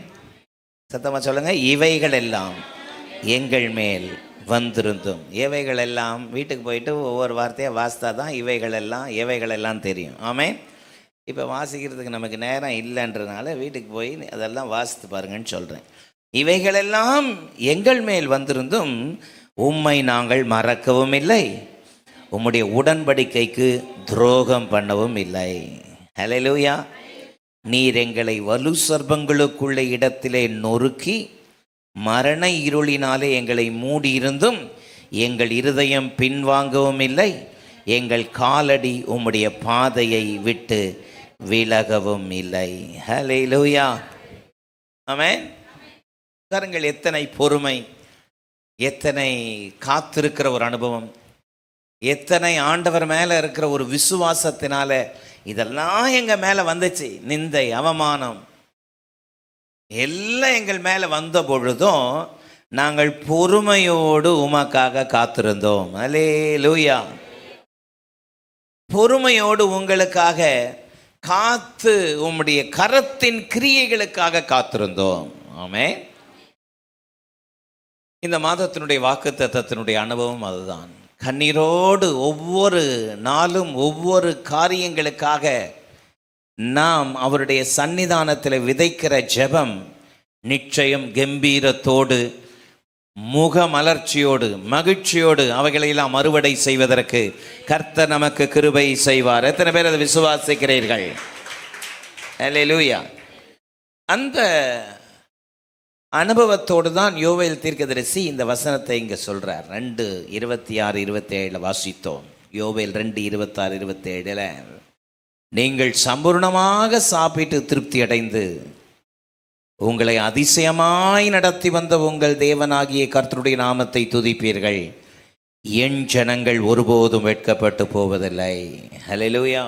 சத்தமாக சொல்லுங்க, இவைகளெல்லாம் எங்கள் மேல் வந்திருந்தும். எவைகளெல்லாம் வீட்டுக்கு போயிட்டு ஒவ்வொரு வார்த்தையாக வாசித்தா தான் எவைகளெல்லாம் தெரியும். ஆமென். இப்போ வாசிக்கிறதுக்கு நமக்கு நேரம் இல்லைன்றதுனால வீட்டுக்கு போய் அதெல்லாம் வாசித்து பாருங்கன்னு சொல்கிறேன். இவைகளெல்லாம் எங்கள் மேல் வந்திருந்தும் உம்மை நாங்கள் மறக்கவும் இல்லை, உம்முடைய உடன்படிக்கைக்கு துரோகம் பண்ணவும் இல்லை. ஹல்லேலூயா. நீர் எங்களை வலு சர்ப்பங்களுக்குள்ள இடத்திலே நொறுக்கி மரண இருளினாலே எங்களை மூடியிருந்தும் எங்கள் இருதயம் பின்வாங்கவும் இல்லை, எங்கள் காலடி உம்முடைய பாதையை விட்டு விலகவும் இல்லை. ஹல்லேலூயா. ஆமென். பாருங்கள், எத்தனை பொறுமை, எத்தனை காத்திருக்கிற ஒரு அனுபவம், எத்தனை ஆண்டவர் மேலே இருக்கிற ஒரு விசுவாசத்தினால இதெல்லாம் எங்கள் மேலே வந்துச்சு. நிந்தை, அவமானம் எல்லாம் எங்கள் மேலே வந்த பொழுதும் நாங்கள் பொறுமையோடு உமக்காக காத்திருந்தோம். அல்லேலூயா. பொறுமையோடு உங்களுக்காக காத்து உம்முடைய கரத்தின் கிரியைகளுக்காக காத்திருந்தோம். ஆமென். இந்த மாதத்தினுடைய வாக்குத்தத்தத்தினுடைய அனுபவம் அதுதான். கண்ணீரோடு ஒவ்வொரு நாளும் ஒவ்வொரு காரியங்களுக்காக நாம் அவருடைய சன்னிதானத்தில் விதைக்கிற ஜெபம் நிச்சயம் கம்பீரத்தோடு, முகமலர்ச்சியோடு, மகிழ்ச்சியோடு அவைகளெல்லாம் அறுவடை செய்வதற்கு கர்த்தர் நமக்கு கிருபை செய்வார். எத்தனை பேர் அதை விசுவாசிக்கிறீர்கள்? அல்லேலூயா. அந்த அனுபவத்தோடு தான் யோவேல் தீர்க்கதரிசி இந்த வசனத்தை இங்கே சொல்கிறார். 2:26-27 வாசித்தோம். யோவேல் 2:26-27 நீங்கள் சம்பூர்ணமாக சாப்பிட்டு திருப்தி அடைந்து உங்களை அதிசயமாய் நடத்தி வந்த உங்கள் தேவனாகிய கர்த்தருடைய நாமத்தை துதிப்பீர்கள், என் ஜனங்கள் ஒருபோதும் வெட்கப்பட்டு போவதில்லை. ஹல்லேலூயா.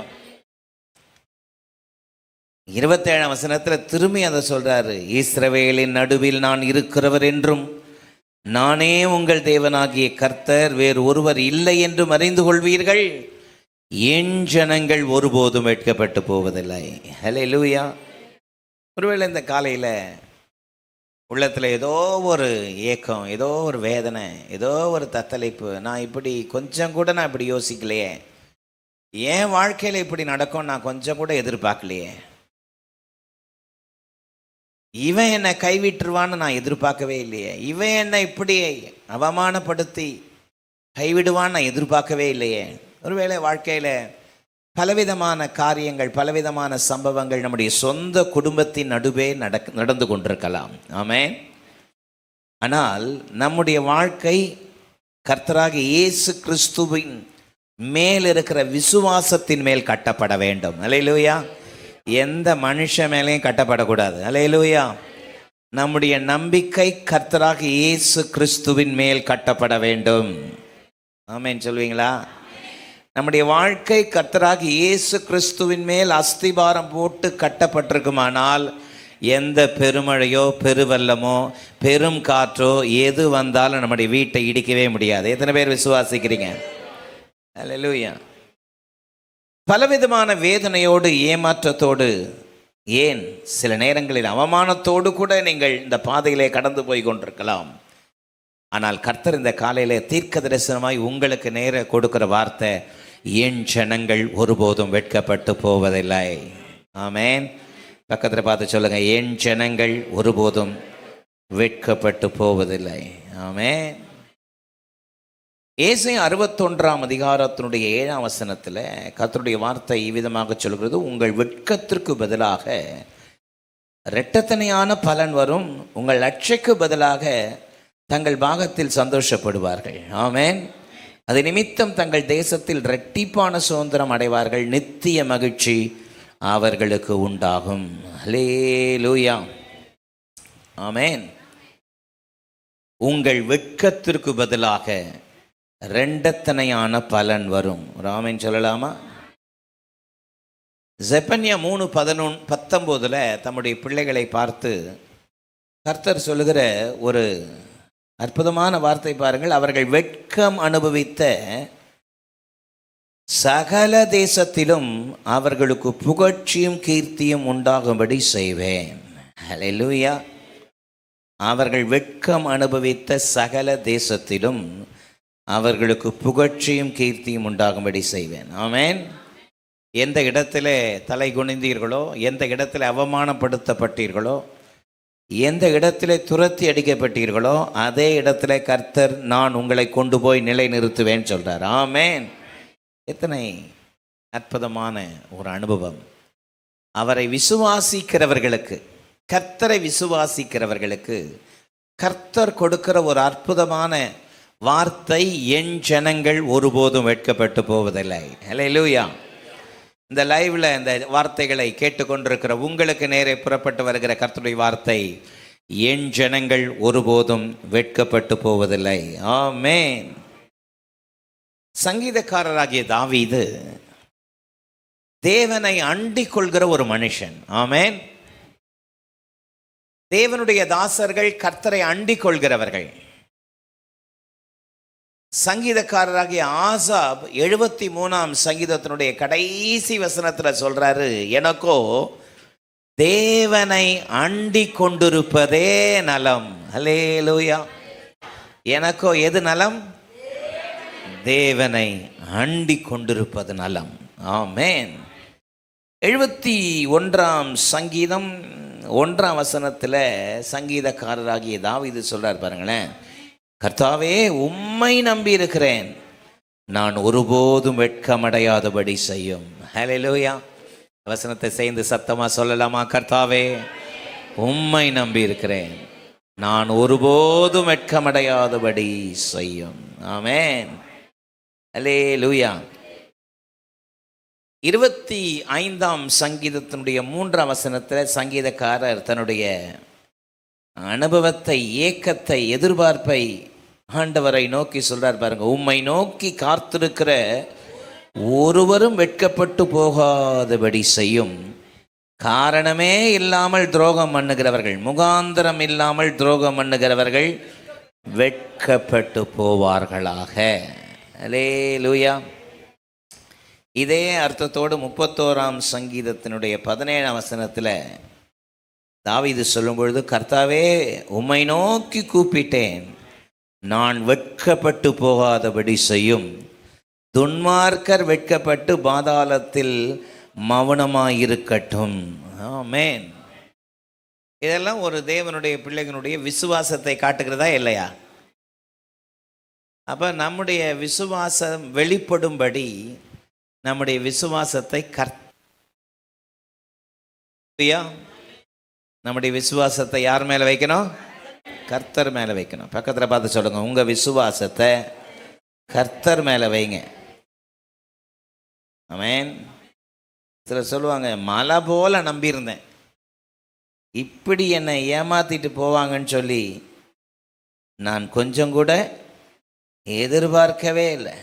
27ஆம் வசனத்தில் திரும்பி அதை சொல்றாரு, இஸ்ரவேலின் நடுவில் நான் இருக்கிறவர் என்றும் நானே உங்கள் தேவனாகிய கர்த்தர், வேறு ஒருவர் இல்லை என்றும் அறிந்து கொள்வீர்கள், என் ஜனங்கள் ஒருபோதும் வெட்கப்பட்டு போவதில்லை. ஹல்லேலூயா. ஒருவேளை இந்த காலையில் உள்ளத்தில் ஏதோ ஒரு ஏக்கம், ஏதோ ஒரு வேதனை, ஏதோ ஒரு தத்தளிப்பு, நான் இப்படி கொஞ்சம் கூட நான் இப்படி யோசிக்கலையே, என் வாழ்க்கையில் இப்படி நடக்கும் நான் கொஞ்சம் கூட எதிர்பார்க்கலையே, இவன் என்னை கைவிட்டுருவான்னு நான் எதிர்பார்க்கவே இல்லையே, இவன் என்னை இப்படி அவமானப்படுத்தி கைவிடுவான்னு நான் எதிர்பார்க்கவே இல்லையே. ஒருவேளை வாழ்க்கையில் பலவிதமான காரியங்கள், பலவிதமான சம்பவங்கள் நம்முடைய சொந்த குடும்பத்தின் நடுவே நடந்து கொண்டிருக்கலாம். ஆமென். ஆனால் நம்முடைய வாழ்க்கை கர்த்தராகிய இயேசு கிறிஸ்துவின் மேல் இருக்கிற விசுவாசத்தின் மேல் கட்டப்பட வேண்டும். அல்லேலூயா. எந்த மனுஷன் மேலேயும் கட்டப்படக்கூடாது. அல்லேலூயா. நம்முடைய நம்பிக்கை கர்த்தராகிய இயேசு கிறிஸ்துவின் மேல் கட்டப்பட வேண்டும். ஆமென் சொல்வீங்களா? நம்முடைய வாழ்க்கை கர்த்தராகிய இயேசு கிறிஸ்துவின் மேல் அஸ்திபாரம் போட்டு கட்டப்பட்டிருக்குமானால் எந்த பெருமழையோ பெருவெல்லமோ பெரும் காற்றோ எது வந்தாலும் நம்முடைய வீட்டை இடிக்கவே முடியாது. எத்தனை பேர் விசுவாசிக்கிறீங்க? அல்லேலூயா. பலவிதமான வேதனையோடு, ஏமாற்றத்தோடு ஏன் சில நேரங்களில் அவமானத்தோடு கூட நீங்கள் இந்த பாதையிலே கடந்து போய் கொண்டிருக்கலாம். ஆனால் கர்த்தர் இந்த காலையிலே தீர்க்க தரிசனமாய் உங்களுக்கு நேர கொடுக்கிற வார்த்தை, என் ஜனங்கள் ஒருபோதும் வெட்கப்பட்டு போவதில்லை. ஆமென். பக்கத்தில் பார்த்து சொல்லுங்க, என் ஜனங்கள் ஒருபோதும் வெட்கப்பட்டு போவதில்லை. ஆமென். ஏசாயா 61 அதிகாரத்தினுடைய 7 வசனத்தில் கர்த்தருடைய வார்த்தை இவ்விதமாக சொல்கிறது, உங்கள் வெட்கத்திற்கு பதிலாக இரட்டத்தனையான பலன் வரும், உங்கள் லட்சைக்கு பதிலாக தங்கள் பாகத்தில் சந்தோஷப்படுவார்கள். ஆமென். அது நிமித்தம் தங்கள் தேசத்தில் இரட்டிப்பான சுதந்திரம் அடைவார்கள், நித்திய மகிழ்ச்சி அவர்களுக்கு உண்டாகும். அல்லேலூயா. ஆமென். உங்கள் வெட்கத்திற்கு பதிலாக இரண்டத்தனையான பலன் வரும். ஆமென் சொல்லலாமா? செப்பனியா 3:19 தம்முடைய பிள்ளைகளை பார்த்து கர்த்தர் சொல்லுகிற ஒரு அற்புதமான வார்த்தை பாருங்கள். அவர்கள் வெட்கம் அனுபவித்த சகல தேசத்திலும் அவர்களுக்கு புகழ்ச்சியும் கீர்த்தியும் உண்டாகும்படி செய்வேன். ஹல்லேலூயா. அவர்கள் வெட்கம் அனுபவித்த சகல தேசத்திலும் அவர்களுக்கு புகழ்ச்சியும் கீர்த்தியும் உண்டாகும்படி செய்வேன். ஆமென். எந்த இடத்திலே தலை குனிந்தீர்களோ, எந்த இடத்துல அவமானப்படுத்தப்பட்டீர்களோ, எந்த இடத்திலே துரத்தி அடிக்கப்பட்டீர்களோ, அதே இடத்துல கர்த்தர் நான் உங்களை கொண்டு போய் நிலை நிறுத்துவேன் சொல்றார். ஆமென். எத்தனை அற்புதமான ஒரு அனுபவம். அவரை விசுவாசிக்கிறவர்களுக்கு, கர்த்தரை விசுவாசிக்கிறவர்களுக்கு கர்த்தர் கொடுக்கிற ஒரு அற்புதமான வார்த்தை, என் ஜனங்கள் ஒருபோதும் வெட்கப்பட்டு போவதில்லை. ஹல்லேலூயா. இந்த லைவ்ல இந்த வார்த்தைகளை கேட்டுக்கொண்டிருக்கிற உங்களுக்கு நேரே புறப்பட்டு வருகிற கர்த்தருடைய வார்த்தை, என் ஜனங்கள் ஒருபோதும் வெட்கப்பட்டு போவதில்லை. ஆமென். சங்கீதக்காரராகிய தாவீது தேவனை அண்டிக் கொள்கிற ஒரு மனுஷன். ஆமென். தேவனுடைய தாசர்கள் கர்த்தரை அண்டிக் கொள்கிறவர்கள். சங்கீதக்காரராகிய ஆசாப் 73 சங்கீதத்தினுடைய கடைசி வசனத்தில் சொல்றாரு, எனக்கோ தேவனை அண்டிக் கொண்டிருப்பதே நலம். ஹல்லேலூயா. எனக்கோ எது நலம்? தேவனை அண்டிக் கொண்டிருப்பது நலம். ஆமென். 71 சங்கீதம் 1 வசனத்தில் சங்கீதக்காரராகிய தாவீது சொல்றார் பாருங்களேன், கர்த்தாவே உம்மை நம்பி இருக்கிறேன், நான் ஒருபோதும் வெட்கமடையாதபடி செய்யும். ஹல்லேலூயா. வசனத்தை சேர்ந்து சத்தமா சொல்லலாமா? கர்த்தாவே உம்மை நம்பி இருக்கிறேன், நான் ஒருபோதும் வெட்கமடையாதபடி செய்யும். ஆமென். அல்லேலூயா. 25 சங்கீதத்தினுடைய 3 வசனத்தில் சங்கீதக்காரர் தன்னுடைய அனுபவத்தை, ஏக்கத்தை, எதிர்பார்ப்பை ஆண்டவரை நோக்கி சொல்றார் பாருங்க, உம்மை நோக்கி காத்திருக்கிற ஒருவரும் வெட்கப்பட்டு போகாதபடி செய்யும், காரணமே இல்லாமல் துரோகம் பண்ணுகிறவர்கள், முகாந்திரம் இல்லாமல் துரோகம் பண்ணுகிறவர்கள் வெட்கப்பட்டு போவார்களாக. அல்லேலூயா. இதே அர்த்தத்தோடு 31 சங்கீதத்தினுடைய 17 வசனத்தில் தாவீது சொல்லும் பொழுது, கர்த்தாவே உம்மை நோக்கி கூப்பிட்டேன், நான் வெட்கப்பட்டு போகாதபடி செய்யும், துன்மார்க்கர் வெட்கப்பட்டு பாதாளத்தில் மௌனமாயிருக்கட்டும். ஆமென். இதெல்லாம் ஒரு தேவனுடைய பிள்ளைகளுடைய விசுவாசத்தை காட்டுகிறதா இல்லையா? அப்போ நம்முடைய விசுவாசம் வெளிப்படும்படி நம்முடைய விசுவாசத்தை நம்முடைய விசுவாசத்தை யார் மேலே வைக்கணும்? கர்த்தர் மேலே வைக்கணும். பக்கத்தில் பார்த்து சொல்லுங்க, உங்கள் விசுவாசத்தை கர்த்தர் மேலே வைங்க. ஆமென். சிலர் சொல்லுவாங்க, மலை போல நம்பியிருந்தேன், இப்படி என்னை ஏமாத்திட்டு போவாங்கன்னு சொல்லி நான் கொஞ்சம் கூட எதிர்பார்க்கவே இல்லை,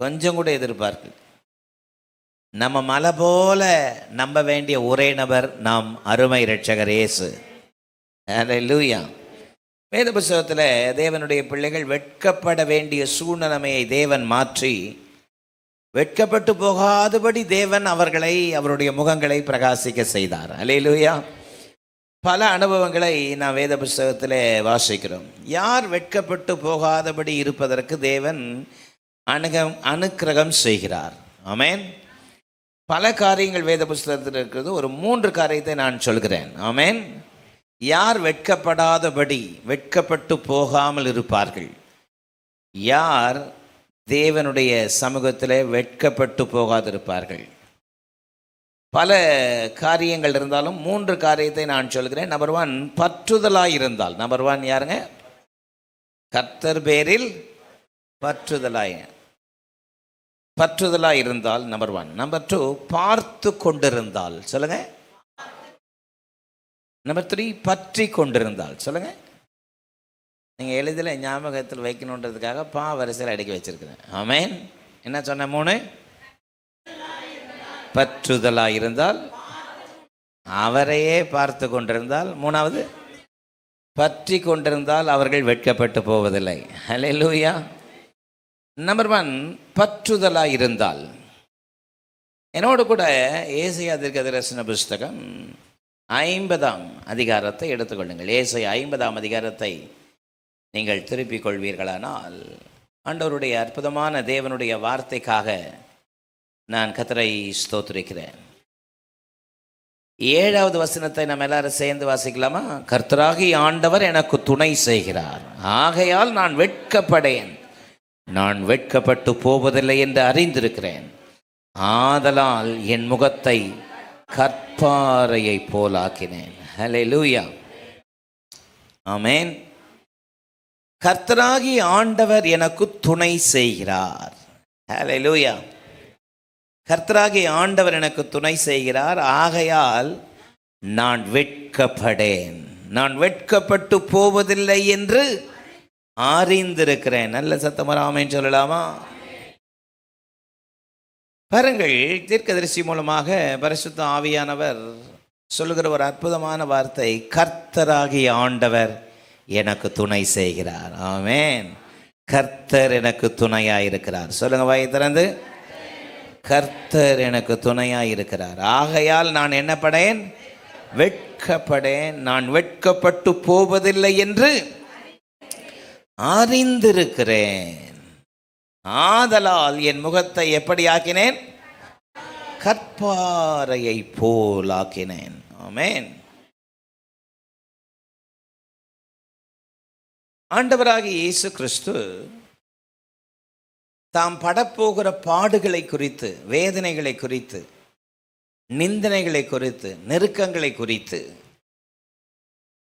கொஞ்சம் கூட எதிர்பார்க்கல. நம்ம மலை போல நம்ப வேண்டிய ஒரே நபர் நாம் அருமை இரட்சகர் இயேசு. ஹல்லேலூயா. வேத புத்தகத்தில் தேவனுடைய பிள்ளைகள் வெட்கப்பட வேண்டிய சூழ்நிலைமையை தேவன் மாற்றி வெட்கப்பட்டு போகாதபடி தேவன் அவருடைய முகங்களை பிரகாசிக்க செய்தார். அல்லேலூயா. பல அனுபவங்களை நான் வேத புஸ்தகத்தில் வாசிக்கிறோம். யார் வெட்கப்பட்டு போகாதபடி இருப்பதற்கு தேவன் அனுக்கிரகம் செய்கிறார். ஆமென். பல காரியங்கள் வேத புஸ்தகத்தில் இருக்கிறது. ஒரு 3 காரியத்தை நான் சொல்கிறேன். ஆமென். யார் வெட்கப்பட்டு போகாமல் இருப்பார்கள்? யார் தேவனுடைய சமூகத்தில் வெட்கப்பட்டு போகாதிருப்பார்கள்? பல காரியங்கள் இருந்தாலும் 3 காரியத்தை நான் சொல்கிறேன். நம்பர் 1, பற்றுதலாய் இருந்தால். நம்பர் 1 யாருங்க? கர்த்தர் பேரில் பற்றுதலாய் இருந்தால் நம்பர் 1. நம்பர் 2, பார்த்து கொண்டிருந்தால். சொல்லுங்க. நம்பர் 3, பற்றி கொண்டிருந்தால். சொல்லுங்க. நீங்கள் எளிதில் ஞாபகத்தில் வைக்கணுன்றதுக்காக வரிசையில் அடுக்கி வச்சிருக்கிறேன். ஆமென். என்ன சொன்ன? 3, பற்றுதலாய் இருந்தால், அவரையே பார்த்து கொண்டிருந்தால், 3வது பற்றி கொண்டிருந்தால் அவர்கள் வெட்கப்பட்டு போவதில்லை. ஹல்லேலூயா. நம்பர் 1, பற்றுதலாய் இருந்தால். என்னோடு கூட ஏசாயா தீர்க்கதரிசன புஸ்தகம் 50ஆம் அதிகாரத்தை எடுத்துக்கொள்ளுங்கள். ஏசாயா 50ஆம் அதிகாரத்தை நீங்கள் திருப்பிக் கொள்வீர்களானால், ஆண்டவருடைய அற்புதமான தேவனுடைய வார்த்தைக்காக நான் கர்த்தரை ஸ்தோத்திரிக்கிறேன். 7வது வசனத்தை நம்ம எல்லாரும் சேர்ந்து வாசிக்கலாமா? கர்த்தராகிய ஆண்டவர் எனக்கு துணை செய்கிறார், ஆகையால் நான் வெட்கப்படேன். நான் வெட்கப்பட்டு போவதில்லை என்று அறிந்திருக்கிறேன். ஆதலால் என் முகத்தை கற்பாறையை போலாக்கினேன். ஹல்லேலூயா. ஆமென். கர்த்தராகிய ஆண்டவர் எனக்கு துணை செய்கிறார். ஹல்லேலூயா. கர்த்தராகிய ஆண்டவர் எனக்கு துணை செய்கிறார், ஆகையால் நான் வெட்கப்படேன். நான் வெட்கப்பட்டு போவதில்லை என்று அறிந்திருக்கிறேன். நல்ல சத்தமா ஆமென் சொல்லலாமா? பாருங்கள், தீர்க்கதரிசி மூலமாக பரிசுத்த ஆவியானவர் சொல்லுகிற ஒரு அற்புதமான வார்த்தை, கர்த்தராகிய ஆண்டவர் எனக்கு துணை செய்கிறார். ஆமென். கர்த்தர் எனக்கு துணையாயிருக்கிறார். சொல்லுங்க வாயை திறந்து. கர்த்தர் எனக்கு துணையாயிருக்கிறார், ஆகையால் நான் என்னப்படேன்? வெட்கப்படேன். நான் வெட்கப்பட்டு போவதில்லை என்று அறிந்திருக்கிறேன். ஆதலால் என் முகத்தை எப்படி ஆக்கினேன்? கற்பாறையை போல் ஆக்கினேன். ஆமென். ஆண்டவராகிய இயேசு கிறிஸ்து தாம் படப்போகிற பாடுகளை குறித்து, வேதனைகளை குறித்து, நிந்தனைகளை குறித்து, நெருக்கங்களை குறித்து,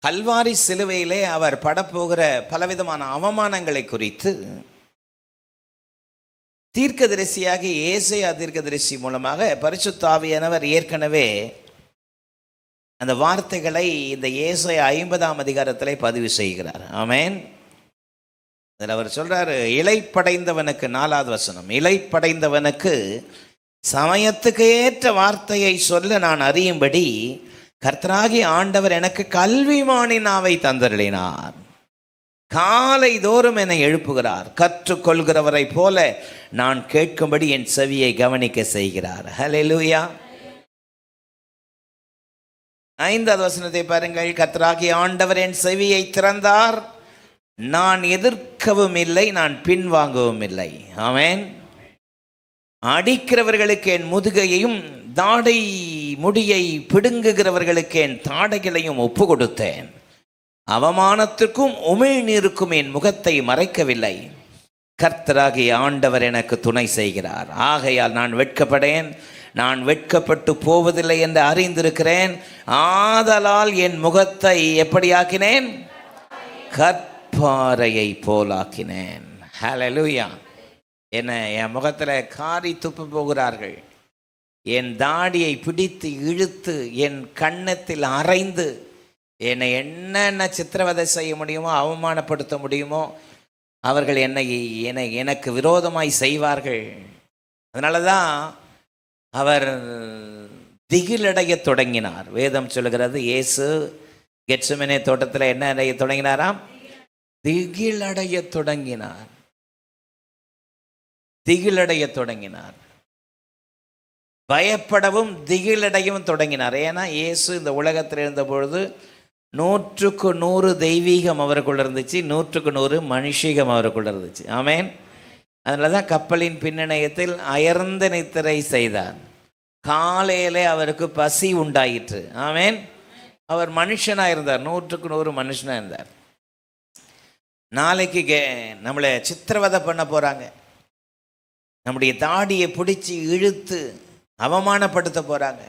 கல்வாரி சிலுவையிலே அவர் படப்போகிற பலவிதமான அவமானங்களை குறித்து தீர்க்கதரிசியாகி ஏசாயா தீர்க்கதரிசி மூலமாக பரிசுத்த ஆவியானவர் ஏற்கனவே அந்த வார்த்தைகளை இந்த ஏசாயா 50ஆம் அதிகாரத்திலே பதிவு செய்கிறார். ஆமென். அதில் அவர் சொல்றாரு, இளைப்படைந்தவனுக்கு, 4வது வசனம், இளைப்படைந்தவனுக்கு சமயத்துக்கு ஏற்ற வார்த்தையை சொல்ல நான் அறியும்படி கர்த்தராகிய ஆண்டவர் எனக்கு கல்விமானின் நாவை தந்தருளினார். காலை தோறும் என்னை எழுப்புகிறார், கற்றுக்கொள்கிறவரை போல நான் கேட்கும்படி என் செவியை கவனிக்க செய்கிறார். ஹல்லேலூயா. 5வது வசனத்தை பாருங்கள். கர்த்தராகிய ஆண்டவர் என் செவியை திறந்தார், நான் எதிர்க்கவும் இல்லை, நான் பின்வாங்கவும் இல்லை. ஆமென். அடிக்கிறவர்களுக்கு என் முதுகையையும் தாடை முடியை பிடுங்குகிறவர்களுக்கு என் தாடைகளையும் ஒப்பு கொடுத்தேன். அவமானத்திற்கும் உமிழ்நீருக்கும் என் முகத்தை மறைக்கவில்லை. கர்த்தராகிய ஆண்டவர் எனக்கு துணை செய்கிறார், ஆகையால் நான் வெட்கப்படேன். நான் வெட்கப்பட்டு போவதில்லை என்று அறிந்திருக்கிறேன். ஆதலால் என் முகத்தை எப்படி ஆக்கினேன்? கற்பாறையை போலாக்கினேன். ஹல்லேலூயா. என்ன, என் முகத்தில் காரி துப்ப போகிறார்கள், என் தாடியை பிடித்து இழுத்து என் கன்னத்தில் அறைந்து என்னை என்னென்ன சித்திரவதை செய்ய முடியுமோ, அவமானப்படுத்த முடியுமோ, அவர்கள் எனக்கு விரோதமாய் செய்வார்கள். அதனால தான் அவர் திகிலடைய தொடங்கினார். வேதம் சொல்லுகிறது, இயேசு கெத்செமனே தோட்டத்தில் என்ன அடைய தொடங்கினாராம்? திகிலடைய தொடங்கினார். திகிலடைய தொடங்கினார். பயப்படவும் திகிலடையவும் தொடங்கினார். ஏன்னா இயேசு இந்த உலகத்தில் இருந்த பொழுது 100% தெய்வீகம் அவருக்குள்ள இருந்துச்சு, 100% மனுஷீகம் அவருக்குள்ள இருந்துச்சு. ஆமேன். அதனால தான் கப்பலின் பின்னணியத்தில் அயர்ந்த நித்திரை செய்தார். காலையிலே அவருக்கு பசி உண்டாயிற்று. ஆமேன். அவர் மனுஷனாக இருந்தார், 100% மனுஷனாக இருந்தார். நாளைக்கு நம்மளை சித்திரவதை பண்ண போகிறாங்க, நம்முடைய தாடியை பிடிச்சி இழுத்து அவமானப்படுத்த போகிறாங்க,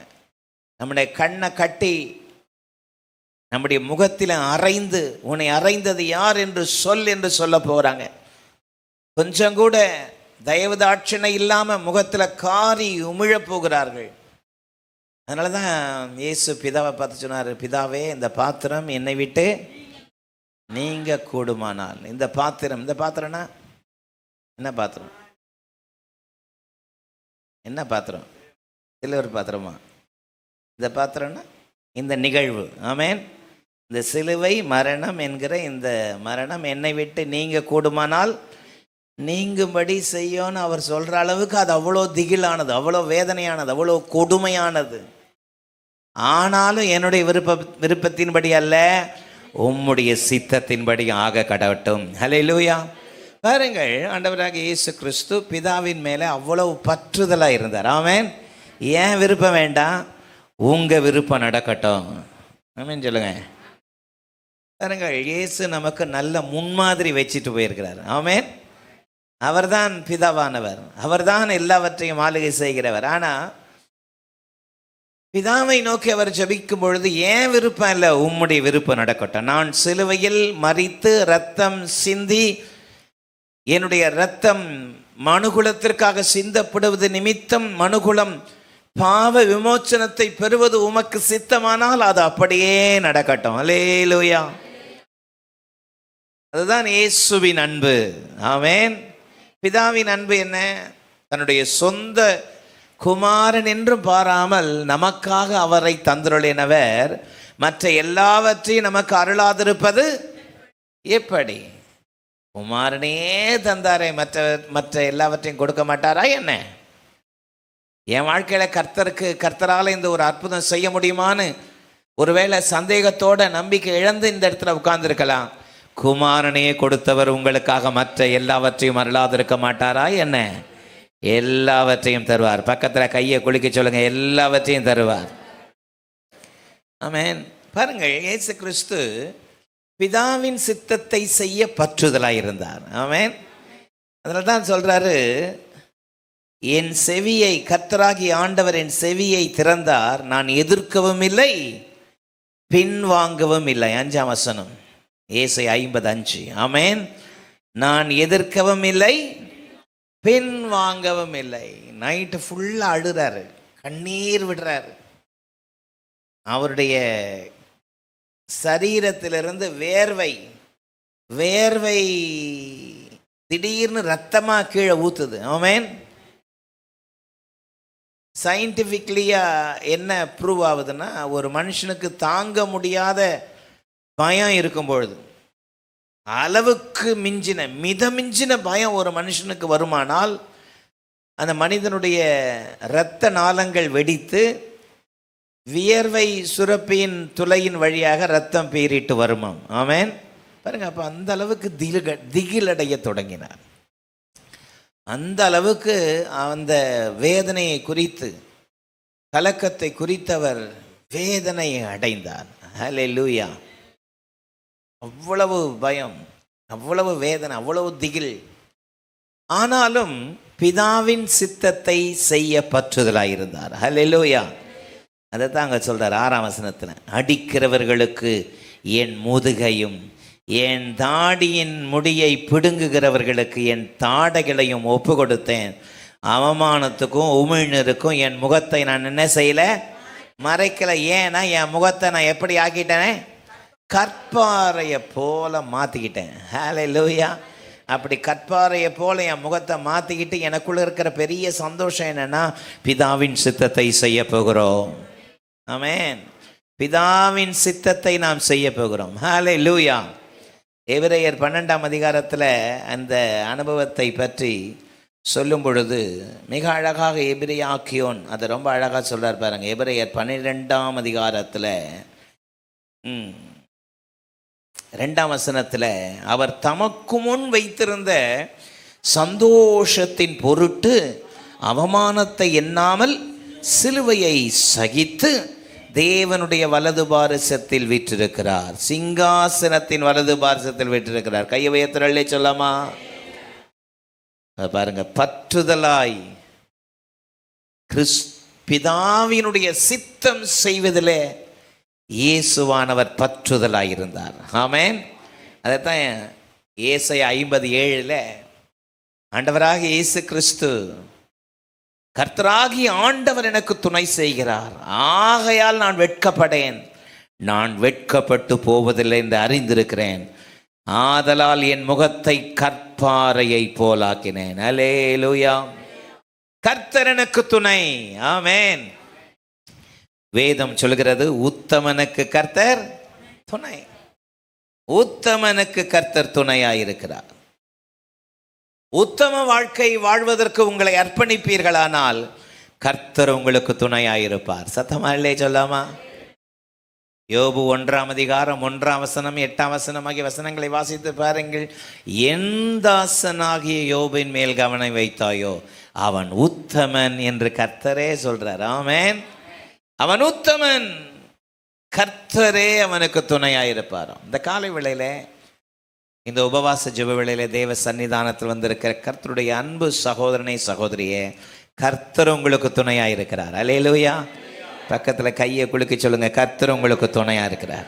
நம்முடைய கண்ணை கட்டி நம்முடைய முகத்தில் அறைந்து உன்னை அறைந்தது யார் என்று சொல்ல போகிறாங்க. கொஞ்சம் கூட தயவு தாட்சணை இல்லாமல் முகத்தில் காரி உமிழப் போகிறார்கள். அதனால தான் இயேசு பிதாவை பார்த்து சொன்னார், பிதாவே இந்த பாத்திரம் என்னை விட்டு நீங்க கூடுமானால். இந்த பாத்திரம்னா என்ன பாத்திரம்? என்ன பாத்திரம்? சிலுவர் பாத்திரமா? இந்த பாத்திரம்னா இந்த நிகழ்வு. ஆமேன். இந்த சிலுவை மரணம் என்கிற இந்த மரணம் என்னை விட்டு நீங்க கூடுமானால் நீங்கும்படி செய்யோன்னு அவர் சொல்கிற அளவுக்கு அது அவ்வளோ திகிலானது, அவ்வளோ வேதனையானது, அவ்வளோ கொடுமையானது. ஆனாலும் என்னுடைய விருப்பத்தின்படி அல்ல, உம்முடைய சித்தத்தின்படி ஆக கடவட்டும். ஹல்லேலூயா. பாருங்கள், ஆண்டவராக இயேசு கிறிஸ்து பிதாவின் மேலே அவ்வளவு பற்றுதலாக இருந்தார். ஆமென். ஏன் விருப்பம் வேண்டாம், உங்கள் விருப்பம் நடக்கட்டும். ஆமென் சொல்லுங்க. பாருங்கள், இயேசு நமக்கு நல்ல முன்மாதிரி வச்சுட்டு போயிருக்கிறார். ஆமென். அவர்தான் பிதாவானவர், அவர்தான் எல்லாவற்றையும் ஆளுகை செய்கிறவர். ஆனால் பிதாவை நோக்கி அவர் ஜெபிக்கும் பொழுது ஏன் விருப்பம் இல்லை, உம்முடைய விருப்பம் நடக்கட்டும். நான் சிலுவையில் மரித்து இரத்தம் சிந்தி என்னுடைய இரத்தம் மனுகுலத்திற்காக சிந்தப்படுவது நிமித்தம் மனுகுலம் பாவ விமோச்சனத்தை பெறுவது உமக்கு சித்தமானால் அது அப்படியே நடக்கட்டும். அல்லேலூயா. அதுதான் இயேசுவின் அன்பு. ஆமென். பிதாவின் அன்பு என்ன? தன்னுடைய சொந்த குமாரன் என்று பாராமல் நமக்காக அவரை தந்தருளினவர் மற்ற எல்லாவற்றையும் நமக்கு அருளாதிருப்பது எப்படி? குமாரனே தந்தாரே, மற்ற எல்லாவற்றையும் கொடுக்க மாட்டாரா என்ன? என் வாழ்க்கையில் கர்த்தரால் இந்த ஒரு அற்புதம் செய்ய முடியுமான்னு ஒருவேளை சந்தேகத்தோட நம்பிக்கை இழந்து இந்த இடத்துல உட்கார்ந்துருக்கலாம். குமாரனையே கொடுத்தவர் உங்களுக்காக மற்ற எல்லாவற்றையும் அருளாதிருக்க மாட்டாரா என்ன? எல்லாவற்றையும் தருவார். பக்கத்தில் கையை குலுக்க சொல்லுங்க, எல்லாவற்றையும் தருவார். ஆமென். பாருங்கள், இயேசு கிறிஸ்து பிதாவின் சித்தத்தை செய்ய பற்றுதலாக இருந்தார். ஆமென். அதனால தான் சொல்றாரு, என் செவியை, கர்த்தராகி ஆண்டவர் என் செவியை திறந்தார், நான் எதிர்க்கவும் இல்லை பின்வாங்கவும் இல்லை. 5ஆம் வசனம், ஏசாயா 50:5. ஆமென். நான் எதிர்க்கவும் இல்லை பின் வாங்கவும் இல்லை. நைட்டு ஃபுல்லாக அழுறாரு, கண்ணீர் விடுறாரு. அவருடைய சரீரத்திலிருந்து வேர்வை திடீர்னு ரத்தமாக கீழே ஊத்துது. ஆமென். சயின்டிஃபிக்லியா என்ன ப்ரூவ் ஆகுதுன்னா, ஒரு மனுஷனுக்கு தாங்க முடியாத பயம் இருக்கும் பொழுது, அளவுக்கு மிதமிஞ்சின பயம் ஒரு மனுஷனுக்கு வருமானால் அந்த மனிதனுடைய இரத்த நாளங்கள் வெடித்து வியர்வை சுரப்பியின் துளையின் வழியாக ரத்தம் பீறிட்டு வருமாம். ஆமென். பாருங்க, அப்போ அந்த அளவுக்கு திகிலடைய தொடங்கினார். அந்த அளவுக்கு அந்த வேதனையை குறித்து, கலக்கத்தை குறித்தவர் வேதனையை அடைந்தார். ஹல்லேலூயா. அவ்வளவு பயம், அவ்வளவு வேதனை, அவ்வளவு திகில். ஆனாலும் பிதாவின் சித்தத்தை செய்ய பற்றுதலாயிருந்தார். ஹல்லேலூயா. அதை தான் அங்கே சொல்கிறார் 6ஆம் வசனத்தில், அடிக்கிறவர்களுக்கு என் முதுகையும் என் தாடியின் முடியை பிடுங்குகிறவர்களுக்கு என் தாடைகளையும் ஒப்பு கொடுத்தேன். அவமானத்துக்கும் உமிழ்நீருக்கும் என் முகத்தை நான் என்ன செய்யலை, மறைக்கலை. ஏன்னா என் முகத்தை நான் எப்படி ஆக்கிட்டேனே, கற்பாறையை போல மாற்றிக்கிட்டேன். ஹல்லேலூயா. அப்படி கற்பாறையை போல என் முகத்தை மாற்றிக்கிட்டு எனக்குள்ள இருக்கிற பெரிய சந்தோஷம் என்னன்னா, பிதாவின் சித்தத்தை செய்ய போகிறோம். ஆமென். பிதாவின் சித்தத்தை நாம் செய்ய போகிறோம். ஹல்லேலூயா. எபிரேயர் 12ஆம் அதிகாரத்தில் அந்த அனுபவத்தை பற்றி சொல்லும் பொழுது மிக அழகாக எபிரேயாக்கியோன் அதை ரொம்ப அழகாக சொல்கிறார் பாருங்க. எபிரேயர் 12ஆம் அதிகாரத்தில் 2ஆம் வசனத்தில், அவர் தமக்கு முன் வைத்திருந்த சந்தோஷத்தின் பொருட்டு அவமானத்தை எண்ணாமல் சிலுவையை சகித்து தேவனுடைய வலது பாரசத்தில் வீற்றிருக்கிறார். சிங்காசனத்தின் வலது பாரசத்தில் வீற்றிருக்கிறார். கையை உயர்த்தலே சொல்லாமா? பாருங்க, பற்றுதலாய் பிதாவினுடைய சித்தம் செய்வதிலே இயேசுவானவர் பற்றுதலாய் இருந்தார். ஆமென். அதைத்தான் ஏசாயா 57 ஆண்டவராக இயேசு கிறிஸ்து, கர்த்தராகி ஆண்டவர் எனக்கு துணை செய்கிறார், ஆகையால் நான் வெட்கப்படேன், நான் வெட்கப்பட்டு போவதில்லை என்று அறிந்திருக்கிறேன், ஆதலால் என் முகத்தை கற்பாறையை போலாக்கினேன். அல்லேலூயா. கர்த்தர் எனக்கு துணை. ஆமென். வேதம் சொல்கிறது, உத்தமனுக்கு கர்த்தர் துணை. உத்தமனுக்கு கர்த்தர் துணையாயிருக்கிறார். உத்தம வாழ்க்கை வாழ்வதற்கு உங்களை அர்ப்பணிப்பீர்களானால் கர்த்தர் உங்களுக்கு துணையாயிருப்பார். சத்தமா இல்லையே சொல்லாமா? யோபு 1ஆம் அதிகாரம் 1ஆம் வசனம் 8ஆம் வசனம் ஆகிய வசனங்களை வாசித்து பாருங்கள். என் தாசனாகிய யோபின் மேல் கவனம் வைத்தாயோ அவன் உத்தமன் என்று கர்த்தரே சொல்றார். ஆமென். அவன் உத்தமன், கர்த்தரே அவனுக்கு துணையாயிருப்பார். இந்த காலை வேளையில, இந்த உபவாச ஜெப வேளையில தேவ சன்னிதானத்தில் வந்திருக்கிற கர்த்தருடைய அன்பு சகோதரனை சகோதரியே, கர்த்தர் உங்களுக்கு துணையாயிருக்கிறார். அல்லேலூயா. பக்கத்தில் கையை குலுக்கி சொல்லுங்க, கர்த்தர் உங்களுக்கு துணையா இருக்கிறார்.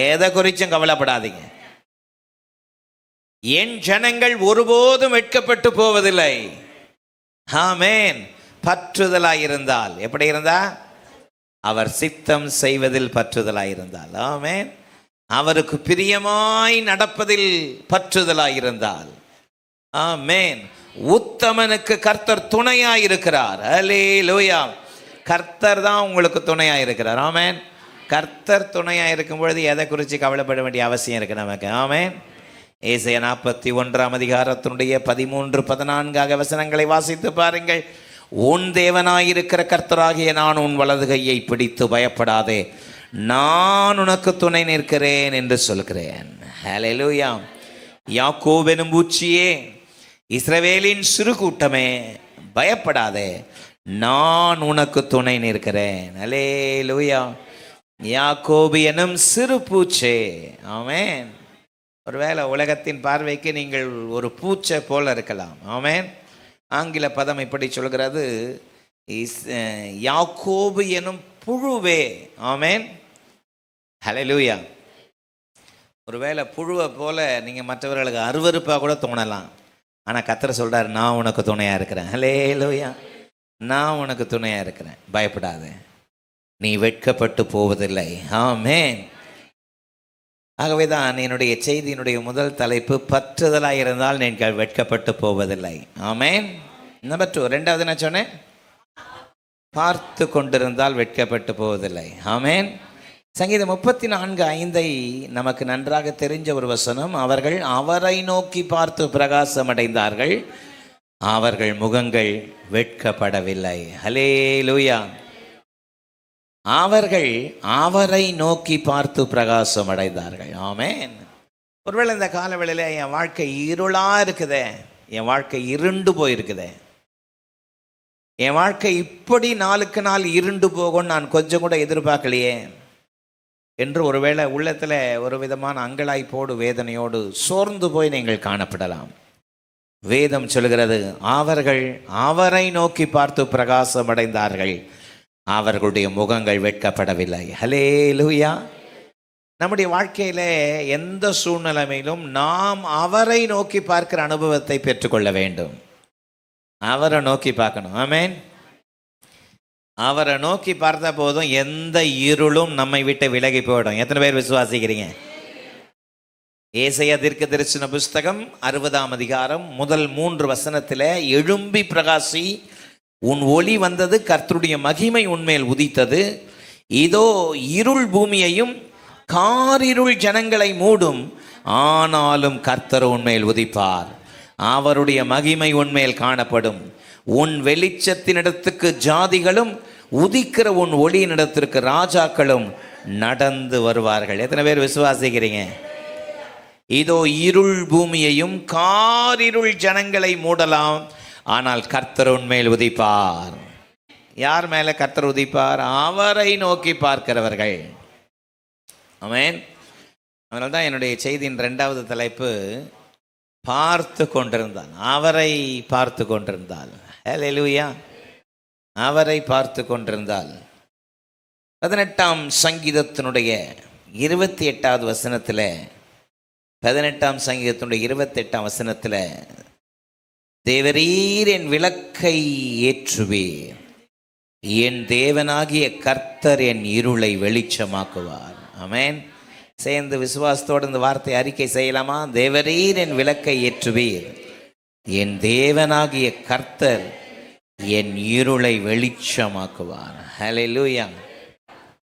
எதை குறிச்சும் கவலைப்படாதீங்க. என் ஜனங்கள் ஒருபோதும் வெட்கப்பட்டு போவதில்லை. ஆமென். பற்றுதலாயிருந்தால், எப்படி இருந்தா? அவர் சித்தம் செய்வதில் பற்றுதலாயிருந்தால். ஆமென். அவருக்கு பிரியமாய் நடப்பதில் பற்றுதலாயிருந்தால். ஆமென். உத்தமனுக்கு கர்த்தர் துணையாயிருக்கிறார். அல்லேலூயா. கர்த்தர் தான் உங்களுக்கு துணையாயிருக்கிறார். ஆமென். கர்த்தர் துணையாயிருக்கும் பொழுது எதை குறித்து கவலைப்பட வேண்டிய அவசியம் இருக்கு நமக்கு? ஆமென். ஏசாயா 41ஆம் அதிகாரத்தினுடைய 13-14 வசனங்களை வாசித்து பாருங்கள். உன் தேவனாயிருக்கிற கர்த்தராகிய நான் உன் வலது கையை பிடித்து பயப்படாதே, நான் உனக்கு துணை நிற்கிறேன் என்று சொல்கிறேன். ஹல்லேலூயா. யாக்கோபெனும் பூச்சியே, இஸ்ரவேலின் சிறு கூட்டமே, பயப்படாதே, நான் உனக்கு துணை நிற்கிறேன். அல்லேலூயா. யாக்கோபு எனும் சிறு பூச்சே. ஆமென். ஒருவேளை உலகத்தின் பார்வைக்கு நீங்கள் ஒரு பூச்சை போல இருக்கலாம். ஆமென். ஆங்கில பதம் இப்படி சொல்கிறது, யாக்கோபு எனும் புழுவே. ஆமென். ஹல்லேலூயா. ஒருவேளை புழுவை போல நீங்கள் மற்றவர்களுக்கு அருவருப்பாக கூட தோணலாம். ஆனால் கர்த்தர் சொல்கிறார், நான் உனக்கு துணையாக இருக்கிறேன். ஹல்லேலூயா. நான் உனக்கு துணையாக இருக்கிறேன், பயப்படாத, நீ வெட்கப்பட்டு போவதில்லை. ஆமென். ஆகவே தான் என்னுடைய செய்தியினுடைய முதல் தலைப்பு, பற்றுதலாக இருந்தால் நீங்கள் வெட்கப்பட்டு போவதில்லை. ஆமென். நம்பர் 2, ரெண்டாவது என்ன சொன்னேன்? பார்த்து கொண்டிருந்தால் வெட்கப்பட்டு போவதில்லை. ஆமென். சங்கீதம் 34:5 நமக்கு நன்றாக தெரிஞ்ச ஒரு வசனம். அவர்கள் அவரை நோக்கி பார்த்து பிரகாசம் அடைந்தார்கள், அவர்கள் முகங்கள் வெட்கப்படவில்லை. ஹல்லேலூயா. அவர்கள் அவரை நோக்கி பார்த்து பிரகாசம் அடைந்தார்கள். ஆமென். ஒருவேளை இந்த காலவேளையில் என் வாழ்க்கை இருளா இருக்குதே, என் வாழ்க்கை இருண்டு போயிருக்குதே, என் வாழ்க்கை இப்படி நாளுக்கு நாள் இருண்டு போகும் நான் கொஞ்சம் கூட எதிர்பார்க்கலையே என்று ஒருவேளை உள்ளத்தில் ஒரு விதமான அங்கலாய்ப்போடு வேதனையோடு சோர்ந்து போய் நீங்கள் காணப்படலாம். வேதம் சொல்கிறது, அவர்கள் அவரை நோக்கி பார்த்து பிரகாசம் அடைந்தார்கள், அவர்களுடைய முகங்கள் வெட்கப்படவில்லை. ஹல்லேலூயா. நம்முடைய வாழ்க்கையில் எந்த சூழ்நிலையிலும் நாம் அவரை நோக்கி பார்க்கிற அனுபவத்தை பெற்றுக்கொள்ள வேண்டும். அவரை நோக்கி பார்க்கணும். ஆமென். அவரை நோக்கி பார்த்த போதும் எந்த இருளும் நம்மை விட்டு விலகி போயிடும். எத்தனை பேர் விசுவாசிக்கிறீங்க? ஏசாயா தீர்க்கதரிசன புஸ்தகம் 60ஆம் அதிகாரம் முதல் 3 வசனத்தில், எழும்பி பிரகாசி, உன் ஒளி வந்தது, கர்த்தருடைய மகிமை உன்மேல் உதித்தது, இதோ இருள் பூமியையும் காரிருள் ஜனங்களை மூடும், ஆனாலும் கர்த்தர் உன்மேல் உதிப்பார், அவருடைய மகிமை உன்மேல் காணப்படும். உன் வெளிச்சத்தினிடத்துக்கு ஜாதிகளும் உதிக்கிற உன் ஒளியினிடத்திற்கு ராஜாக்களும் நடந்து வருவார்கள். எத்தனை பேர் விசுவாசிக்கிறீங்க? இதோ இருள் பூமியையும் காரிருள் ஜனங்களை மூடலாம், ஆனால் கர்த்தர் உன்மேல் உதிப்பார். யார் மேல கர்த்தர் உதிப்பார்? அவரை நோக்கி பார்க்கிறவர்கள். ஆமென். அதனால்தான் என்னுடைய செய்தியின் 2வது தலைப்பு பார்த்து கொண்டிருந்தால். அவரை பார்த்து கொண்டிருந்தால். ஹல்லேலூயா. அவரை பார்த்து கொண்டிருந்தால். 18ஆம் சங்கீதத்தினுடைய 28வது வசனத்தில் 18ஆம் சங்கீதத்தினுடைய 28ஆம் வசனத்தில் தேவரீர் என் விளக்கை ஏற்றுவீர், என் தேவனாகிய கர்த்தர் என் இருளை வெளிச்சமாக்குவார். ஆமென். சேர்ந்து விசுவாசத்தோடு இந்த வார்த்தை அறிக்கை செய்யலாமா? தேவரீர் என் விளக்கை ஏற்றுவீர், என் தேவனாகிய கர்த்தர் என் இருளை வெளிச்சமாக்குவார். ஹல்லேலூயா.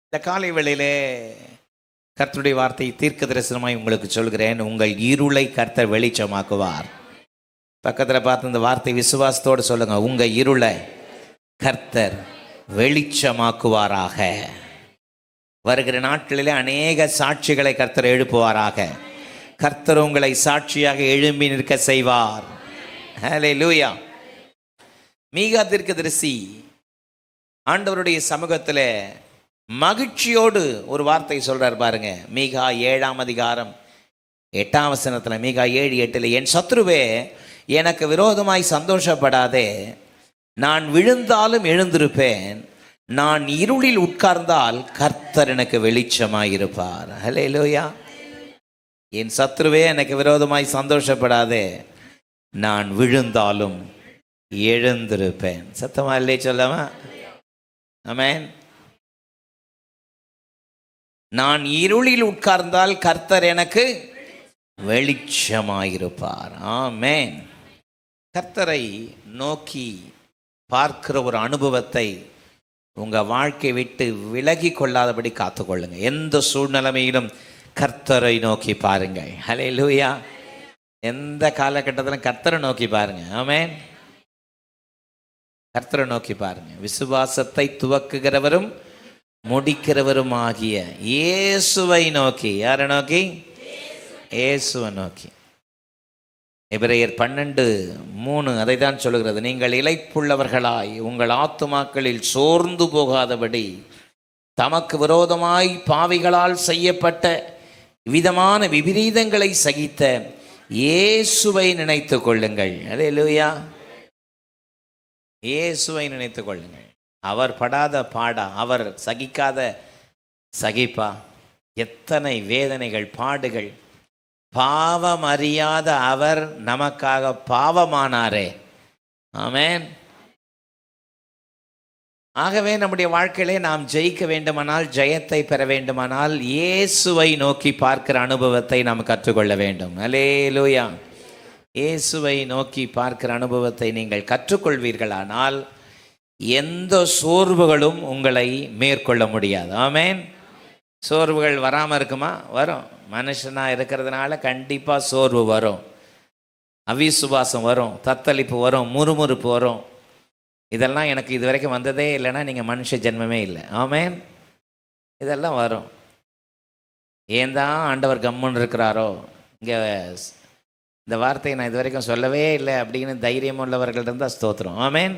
இந்த காலை வேளையிலே கர்த்தருடைய வார்த்தை தீர்க்க தரிசனமாய் உங்களுக்கு சொல்கிறேன். உங்கள் இருளை கர்த்தர் வெளிச்சமாக்குவார். பக்கத்தில் பார்த்து இந்த வார்த்தை விசுவாசத்தோடு சொல்லுங்க. உங்க இருளை கர்த்தர் வெளிச்சமாக்குவாராக. வருகிற நாட்களிலே அநேக சாட்சிகளை கர்த்தர் எழுப்புவாராக. கர்த்தர் உங்களை சாட்சியாக எழும்பி நிற்க செய்வார். ஹல்லேலூயா. மீகா தீர்க்கதரிசி ஆண்டவருடைய சமூகத்தில் மகிழ்ச்சியோடு ஒரு வார்த்தை சொல்றார் பாருங்க. மீகா 7ஆம் அதிகாரம் 8ஆம் வசனத்தில், மீகா 7:8, என் சத்ருவே எனக்கு விரோதமாய் சந்தோஷப்படாதே, நான் விழுந்தாலும் எழுந்திருப்பேன், நான் இருளில் உட்கார்ந்தால் கர்த்தர் எனக்கு வெளிச்சமாயிருப்பார். ஹல்லேலூயா. என் சத்ருவே எனக்கு விரோதமாய் சந்தோஷப்படாதே, நான் விழுந்தாலும் எழுந்திருப்பேன். சத்தமா இல்லை சொல்லாமா? ஆமென். நான் இருளில் உட்கார்ந்தால் கர்த்தர் எனக்கு வெளிச்சமாயிருப்பார். ஆமென். கர்த்தரை நோக்கி பார்க்கிற ஒரு அனுபவத்தை உங்க வாழ்க்கை விட்டு விலகி கொள்ளாதபடி காத்துக்கொள்ளுங்க. எந்த சூழ்நிலைமையிலும் கர்த்தரை நோக்கி பாருங்கள். ஹல்லேலூயா. எந்த காலகட்டத்திலும் கர்த்தரை நோக்கி பாருங்க. ஆமென். கர்த்தரை நோக்கி பாருங்க. விசுவாசத்தை துவக்குகிறவரும் முடிக்கிறவரும் ஆகிய இயேசுவை நோக்கி. யாரை நோக்கி? இயேசுவை நோக்கி. எபிரேயர் 12:3 அதை தான் சொல்லுகிறது. நீங்கள் இளைப்புள்ளவர்களாய் உங்கள் ஆத்துமாக்களில் சோர்ந்து போகாதபடி தமக்கு விரோதமாய் பாவிகளால் செய்யப்பட்ட விதமான விபரீதங்களை சகித்த இயேசுவை நினைத்து கொள்ளுங்கள். அல்லேலூயா. இயேசுவை நினைத்து கொள்ளுங்கள். அவர் படாத பாடா, அவர் சகிக்காத சகிப்பா? எத்தனை வேதனைகள், பாடுகள். பாவம் அறியாத அவர் நமக்காக பாவமானாரே. ஆமென். ஆகவே நம்முடைய வாழ்க்கையிலே நாம் ஜெயிக்க வேண்டுமானால், ஜெயத்தை பெற வேண்டுமானால் இயேசுவை நோக்கி பார்க்கிற அனுபவத்தை நாம் கற்றுக்கொள்ள வேண்டும். அல்லேலூயா. இயேசுவை நோக்கி பார்க்கிற அனுபவத்தை நீங்கள் கற்றுக்கொள்வீர்களானால் எந்த சோர்வுகளும் உங்களை மேற்கொள்ள முடியாது. ஆமென். சோர்வுகள் வராமல் இருக்குமா? வரும். மனுஷனாக இருக்கிறதுனால கண்டிப்பாக சோர்வு வரும், அவிசுவாசம் வரும், தத்தளிப்பு வரும், முறுமுறுப்பு வரும். இதெல்லாம் எனக்கு இது வரைக்கும் வந்ததே இல்லைன்னா நீங்கள் மனுஷ ஜென்மமே இல்லை. ஆமென். இதெல்லாம் வரும். ஏன் தான் ஆண்டவர் கம்முன்னு இருக்கிறாரோ? இங்கே இந்த வார்த்தையை நான் இது வரைக்கும் சொல்லவே இல்லை அப்படின்னு தைரியம் உள்ளவர்கள் இருந்தால் ஸ்தோத்திரம். ஆமென்.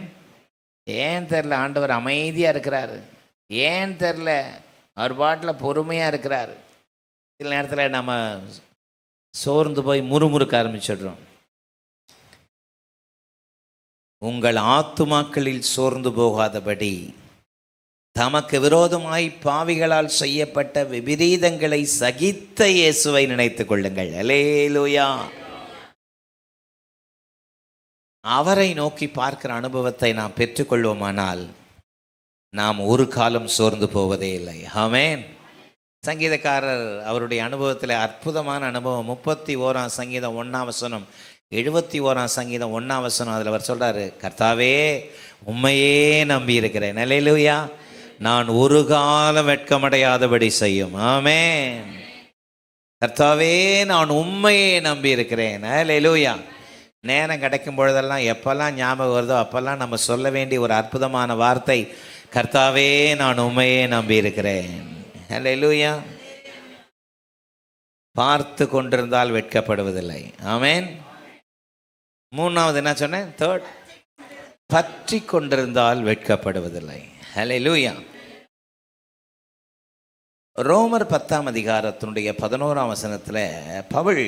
ஏன் தெரில ஆண்டவர் அமைதியாக இருக்கிறாரு? ஏன் தெரில அவர் பாட்டில் பொறுமையாக இருக்கிறாரு? சில நேரத்தில் நம்ம சோர்ந்து போய் முறுமுறுக்க ஆரம்பிச்சிடுறோம். உங்கள் ஆத்துமாக்களில் சோர்ந்து போகாதபடி தமக்கு விரோதமாய் பாவிகளால் செய்யப்பட்ட விபரீதங்களை சகித்த இயேசுவை நினைத்துக் கொள்ளுங்கள். அல்லேலூயா. அவரை நோக்கி பார்க்கிற அனுபவத்தை நாம் பெற்றுக்கொள்வோமானால் நாம் ஒரு காலம் சோர்ந்து போவதே இல்லை. ஆமென். சங்கீதக்காரர் அவருடைய அனுபவத்தில் அற்புதமான அனுபவம். 31ஆம் சங்கீதம் 1ஆம் வசனம், 71ஆம் சங்கீதம் 1ஆம் வசனம், அதில் அவர் சொல்றாரு, கர்த்தாவே உம்மையே நம்பி இருக்கிறேன். அல்லேலூயா. நான் ஒரு காலம் வெட்கமடையாதபடி செய்யும். ஆமென். கர்த்தாவே நான் உம்மையே நம்பி இருக்கிறேன். அல்லேலூயா. நேரம் கிடைக்கும் பொழுதெல்லாம் எப்பெல்லாம் ஞாபகம் வருதோ அப்பெல்லாம் நம்ம சொல்ல வேண்டிய ஒரு அற்புதமான வார்த்தை, கர்த்தாவே நான் உம்மையே நம்பி இருக்கிறேன். ஹல்லேலூயா. பார்த்து கொண்டிருந்தால் வெட்கப்படுவதில்லை. ஆமென். மூணாவது என்ன சொன்னேன்? தேர்ட், பற்றி கொண்டிருந்தால் வெட்கப்படுவதில்லை. ஹல்லேலூயா. ரோமர் 10ஆம் அதிகாரத்தினுடைய 11ஆம் வசனத்தில் பவுல்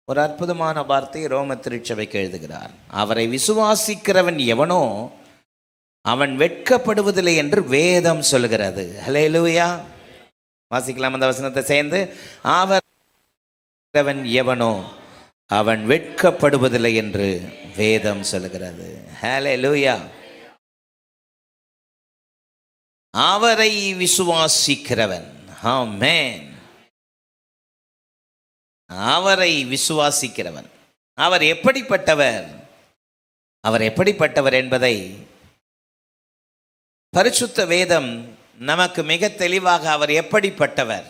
ஒரு அற்புதமான வார்த்தை ரோம திருச்சபைக்கு எழுதுகிறார். அவரை விசுவாசிக்கிறவன் எவனோ அவன் வெட்கப்படுவதில்லை என்று வேதம் சொல்கிறது. ஹல்லேலூயா. வாசிக்கலாம் அந்த வசனத்தை சேர்ந்து. அவன் எவனோ அவன் வெட்கப்படுவதில்லை என்று வேதம் சொல்கிறது. ஹல்லேலூயா. அவரை விசுவாசிக்கிறவன், ஆமென், அவரை விசுவாசிக்கிறவன். அவர் எப்படிப்பட்டவர், அவர் எப்படிப்பட்டவர் என்பதை பரிசுத்த வேதம் நமக்கு மிக தெளிவாக அவர் எப்படிப்பட்டவர்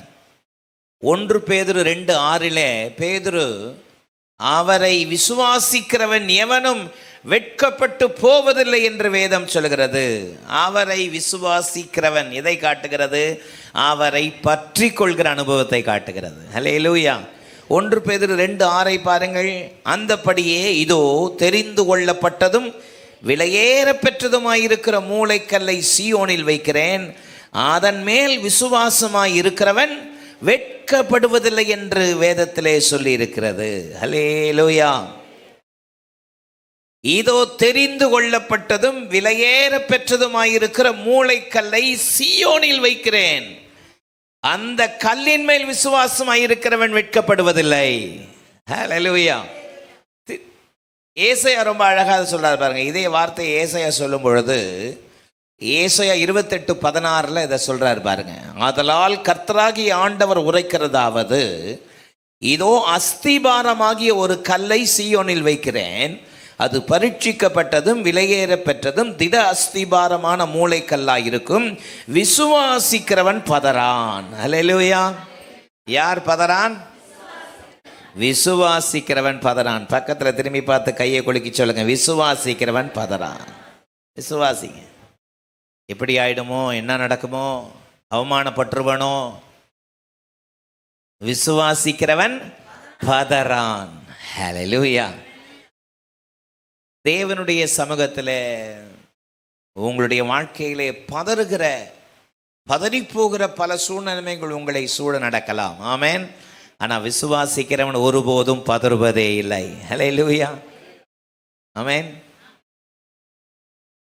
1 பேதுரு 2:6 பேதுரு அவரை விசுவாசிக்கிறவன் எவனும் வெட்கப்பட்டு போவதில்லை என்று வேதம் சொல்கிறது. அவரை விசுவாசிக்கிறவன் எதை காட்டுகிறது? அவரை பற்றி கொள்கிற அனுபவத்தை காட்டுகிறது. ஹல்லேலூயா. 1 பேதுரு 2:6 பாருங்கள். அந்தபடியே இதோ தெரிந்து கொள்ளப்பட்டதும் விலையேற பெற்றதுமாயிருக்கிற மூளைக்கல்லை சீயோனில் வைக்கிறேன், அதன் மேல் விசுவாசமாய் இருக்கிறவன் வெட்கப்படுவதில்லை என்று வேதத்திலே சொல்லி இருக்கிறது. ஹல்லேலூயா. இதோ தெரிந்து கொள்ளப்பட்டதும் விலையேற பெற்றதுமாயிருக்கிற மூளைக்கல்லை சீயோனில் வைக்கிறேன், அந்த கல்லின் மேல் விசுவாசமாயிருக்கிறவன் வெட்கப்படுவதில்லை. ஹல்லேலூயா. ஏசாயா ரொம்ப அழகாக சொல்றாரு பாருங்க. இதே வார்த்தை ஏசாயா சொல்லும் பொழுது ஏசாயா 28:16 இதை சொல்றாரு பாருங்க. ஆதலால் கர்த்தராகிய ஆண்டவர் உரைக்கிறதாவது, இதோ அஸ்திபாரமாகிய ஒரு கல்லை சீயோனில் வைக்கிறேன், அது பரீட்சிக்கப்பட்டதும் விலையேற பெற்றதும் திட அஸ்திபாரமான மூளைக்கல்லாய் இருக்கும், விசுவாசிக்கிறவன் பதறான். ஹல்லேலூயா. யார் பதறான்? விசுவாசிக்கிறவன் பதறான். பக்கத்தில் திரும்பி பார்த்து கையை குலுக்கி சொல்லுங்க, விசுவாசிக்கிறவன் பதறான். விசுவாசிங்க. எப்படி ஆயிடுமோ, என்ன நடக்குமோ, அவமானப்பட்டுருவனோ, விசுவாசிக்கிறவன் பதறான். ஹல்லேலூயா. தேவனுடைய சமூகத்தில் உங்களுடைய வாழ்க்கையிலே பதறி போகிற பல சூழ்நிலைகள் உங்களை சூழ நடக்கலாம். ஆமென். ஆனால் விசுவாசிக்கிறவன் ஒருபோதும் பதறுவதே இல்லை. ஹல்லேலூயா. ஆமென்.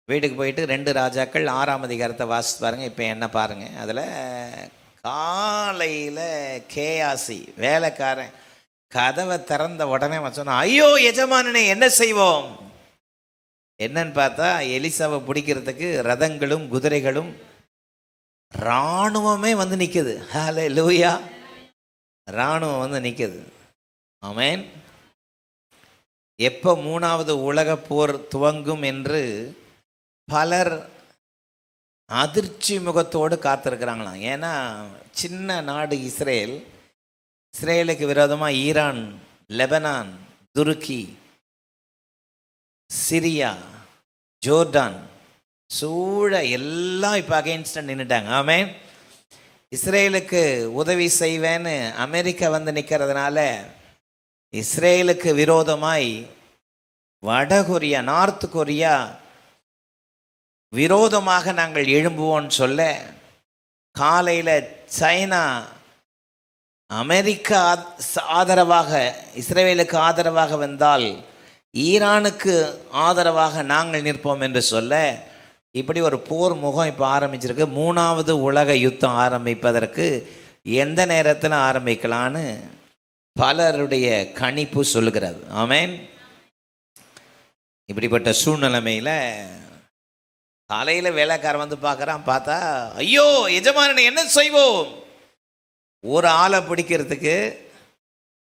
வீட்டுக்கு போயிட்டு 2 ராஜாக்கள் 6ஆம் அதிகாரத்தை வாசித்து பாருங்க. இப்போ என்ன பாருங்க, அதில் காலையில் கேயாசி வேலைக்காரன் கதவை திறந்த உடனே சொன்னான், ஐயோ எஜமானனே என்ன செய்வோம்? என்னன்னு பார்த்தா எலிசாவை பிடிக்கிறதுக்கு ரதங்களும் குதிரைகளும் இராணுவமே வந்து நிற்குது. ஹல்லேலூயா. இராணுவம் வந்து நிற்குது. ஆமென். எப்போ 3வது உலக போர் துவங்கும் என்று பலர் அதிர்ச்சி முகத்தோடு காத்திருக்கிறாங்களாம். ஏன்னா சின்ன நாடு இஸ்ரேலுக்கு விரோதமாக ஈரான், லெபனான், துருக்கி, சிரியா, ஜோர்டான் சூழ எல்லாம் இப்போ அகைன்ஸ்டாக நின்றுட்டாங்க. ஆமென். இஸ்ரேலுக்கு உதவி செய்வேன்னு அமெரிக்கா வந்து நிற்கிறதுனால இஸ்ரேலுக்கு விரோதமாய் வடகொரியா, நார்த் கொரியா விரோதமாக நாங்கள் எழும்புவோன்னு சொல்ல, காலையில் சைனா அமெரிக்கா ஆதரவாக இஸ்ரேலுக்கு ஆதரவாக வந்தால் ஈரானுக்கு ஆதரவாக நாங்கள் நிற்போம் என்று சொல்ல, இப்படி ஒரு போர் முகம் இப்போ ஆரம்பிச்சிருக்கு. 3வது உலக யுத்தம் ஆரம்பிப்பதற்கு எந்த நேரத்தில் ஆரம்பிக்கலான்னு பலருடைய கணிப்பு சொல்லுகிறது. ஆமென். இப்படிப்பட்ட சூழ்நிலைமையில் காலையில் வேலைக்காரன் வந்து பார்க்குறான். பார்த்தா ஐயோ எஜமானனை என்ன செய்வோம்? ஒரு ஆளை பிடிக்கிறதுக்கு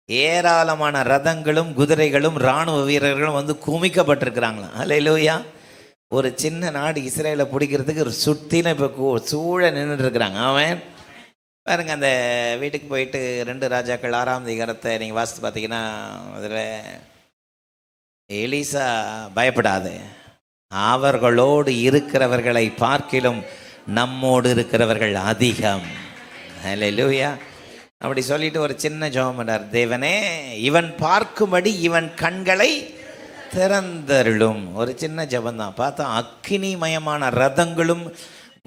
ஏராளமான ரதங்களும் குதிரைகளும் இராணுவ வீரர்களும் வந்து குமிக்கப்பட்டிருக்கிறாங்களாம். ஹல்லேலூயா. ஒரு சின்ன நாடு இஸ்ரேலை பிடிக்கிறதுக்கு ஒரு சுற்றின இப்போ சூழ நின்றுட்டு இருக்கிறாங்க. அவன் பாருங்க, அந்த வீட்டுக்கு போயிட்டு 2 ராஜாக்கள் 6ஆம் அதிகாரத்தை நீங்கள் வாசித்து பார்த்தீங்கன்னா அதில் எலிசா பயப்படாது, அவர்களோடு இருக்கிறவர்களை பார்க்கிலும் நம்மோடு இருக்கிறவர்கள் அதிகம். ஹல்லேலூயா. அப்படி சொல்லிட்டு ஒரு சின்ன ஜெபம் பண்ணார். தேவனே, இவன் பார்க்கும்படி இவன் கண்களை திறந்தருளும். ஒரு சின்ன ஜெபந்தான். பார்த்தா அக்கினிமயமான ரதங்களும்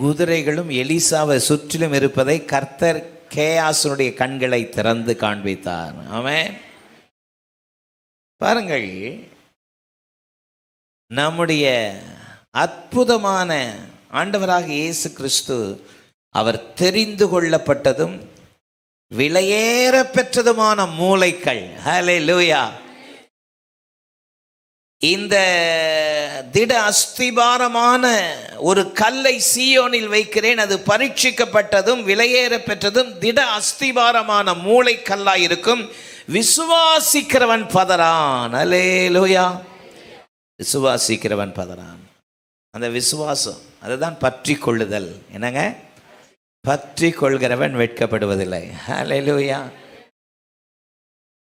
குதிரைகளும் எலிசாவை சுற்றிலும் இருப்பதை கர்த்தர் கேயாசனுடைய கண்களை திறந்து காண்பித்தார். ஆமென். பாருங்கள், நம்முடைய அற்புதமான ஆண்டவராக இயேசு கிறிஸ்து அவர் தெரிந்து கொள்ளப்பட்டதும் விலையேற பெற்றதுமான மூலைக்கல். ஹல்லேலூயா. இந்த திட அஸ்திபாரமான ஒரு கல்லை சீயோனில் வைக்கிறேன், அது பரீட்சிக்கப்பட்டதும் விலையேற பெற்றதும் திட அஸ்திபாரமான மூலைக்கல்லாய் இருக்கும், விசுவாசிக்கிறவன் பதறான். ஹல்லேலூயா. விசுவாசிக்கிறவன் பதறான். அந்த விசுவாசம் அதுதான் பற்றி கொள்ளுதல். என்னங்க? பற்றி கொள்கிறவன் வெட்கப்படுவதில்லை. ஹல்லேலூயா.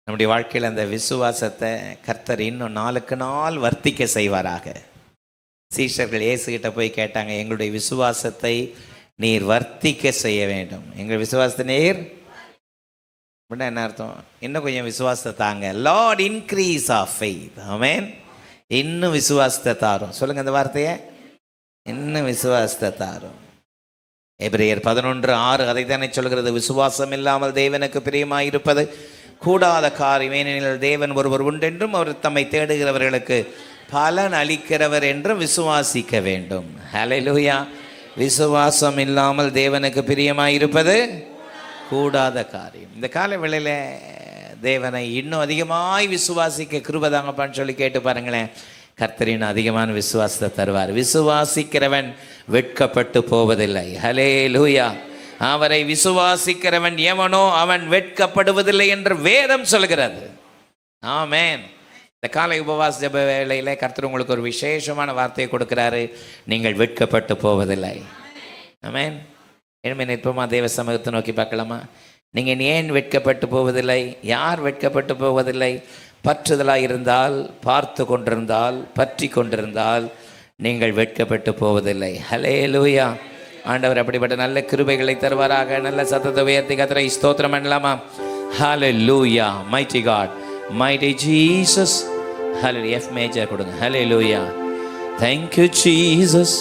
நம்முடைய வாழ்க்கையில் அந்த விசுவாசத்தை கர்த்தர் இன்னும் நாளுக்கு நாள் வர்த்திக்க செய்வாராக. சீஷர்கள் இயேசுகிட்ட போய் கேட்டாங்க, எங்களுடைய விசுவாசத்தை நீர் வர்த்திக்க செய்ய வேண்டும். எங்கள் விசுவாசத்தை நீர் அப்படின்னா என்ன அர்த்தம்? இன்னும் கொஞ்சம் விசுவாசத்தை தாங்க. Lord increase of faith. Amen. இன்னும் விசுவாசத்தை தாரும். சொல்லுங்க அந்த வார்த்தையை, இன்னும் விசுவாசத்தை தாரும். எபிரேயர் 11:6 அதை தானே சொல்கிறது. விசுவாசம் இல்லாமல் தேவனுக்கு பிரியமாயிருப்பது கூடாத காரியம், ஏனெனில் தேவன் ஒருவர் உண்டென்றும் அவர் தம்மை தேடுகிறவர்களுக்கு பலன் அளிக்கிறவர் என்றும் விசுவாசிக்க வேண்டும். ஹல்லேலூயா. விசுவாசம் இல்லாமல் தேவனுக்கு பிரியமாயிருப்பது கூடாத காரியம். இந்த கால வேளையில் தேவனை இன்னும் அதிகமாய் விசுவாசிக்க கிருபை தாங்கப்பான்னு சொல்லி கேட்டு பாருங்களேன். கர்த்தரின் அதிகமான விசுவாசத்தை தருவார். விசுவாசிக்கிறவன் வெட்கப்பட்டு போவதில்லை. ஹல்லேலூயா. அவரை விசுவாசிக்கிறவன் எவனோ அவன் வெட்கப்படுவதில்லை என்று வேதம் சொல்கிறது. ஆமென். இந்த காலை உபவாச ஜெப வேளையில் கர்த்தர் உங்களுக்கு ஒரு விசேஷமான வார்த்தையை கொடுக்கிறாரு. நீங்கள் வெட்கப்பட்டு போவதில்லை. ஆமென். இனிமே நிற்போமா? தேவ சமூகத்தை நோக்கி பார்க்கலாமா? நீங்கள் ஏன் வெட்கப்பட்டு போவதில்லை? யார் வெட்கப்பட்டு போவதில்லை? பற்றுதலாக இருந்தால், பார்த்து கொண்டிருந்தால், பற்றி கொண்டிருந்தால் நீங்கள் வெட்கப்பட்டு போவதில்லை. ஹல்லேலூயா. ஆண்டவர் அப்படிப்பட்ட நல்ல கிருபைகளை தருவாராக. நல்ல சத்தத்தை உயர்த்தி கர்த்தரை ஸ்தோத்திரம் பண்ணலாமா? Hallelujah. Mighty God, mighty Jesus. Hallelujah. F major கொடுங்க. ஹல்லேலூயா. Thank you Jesus.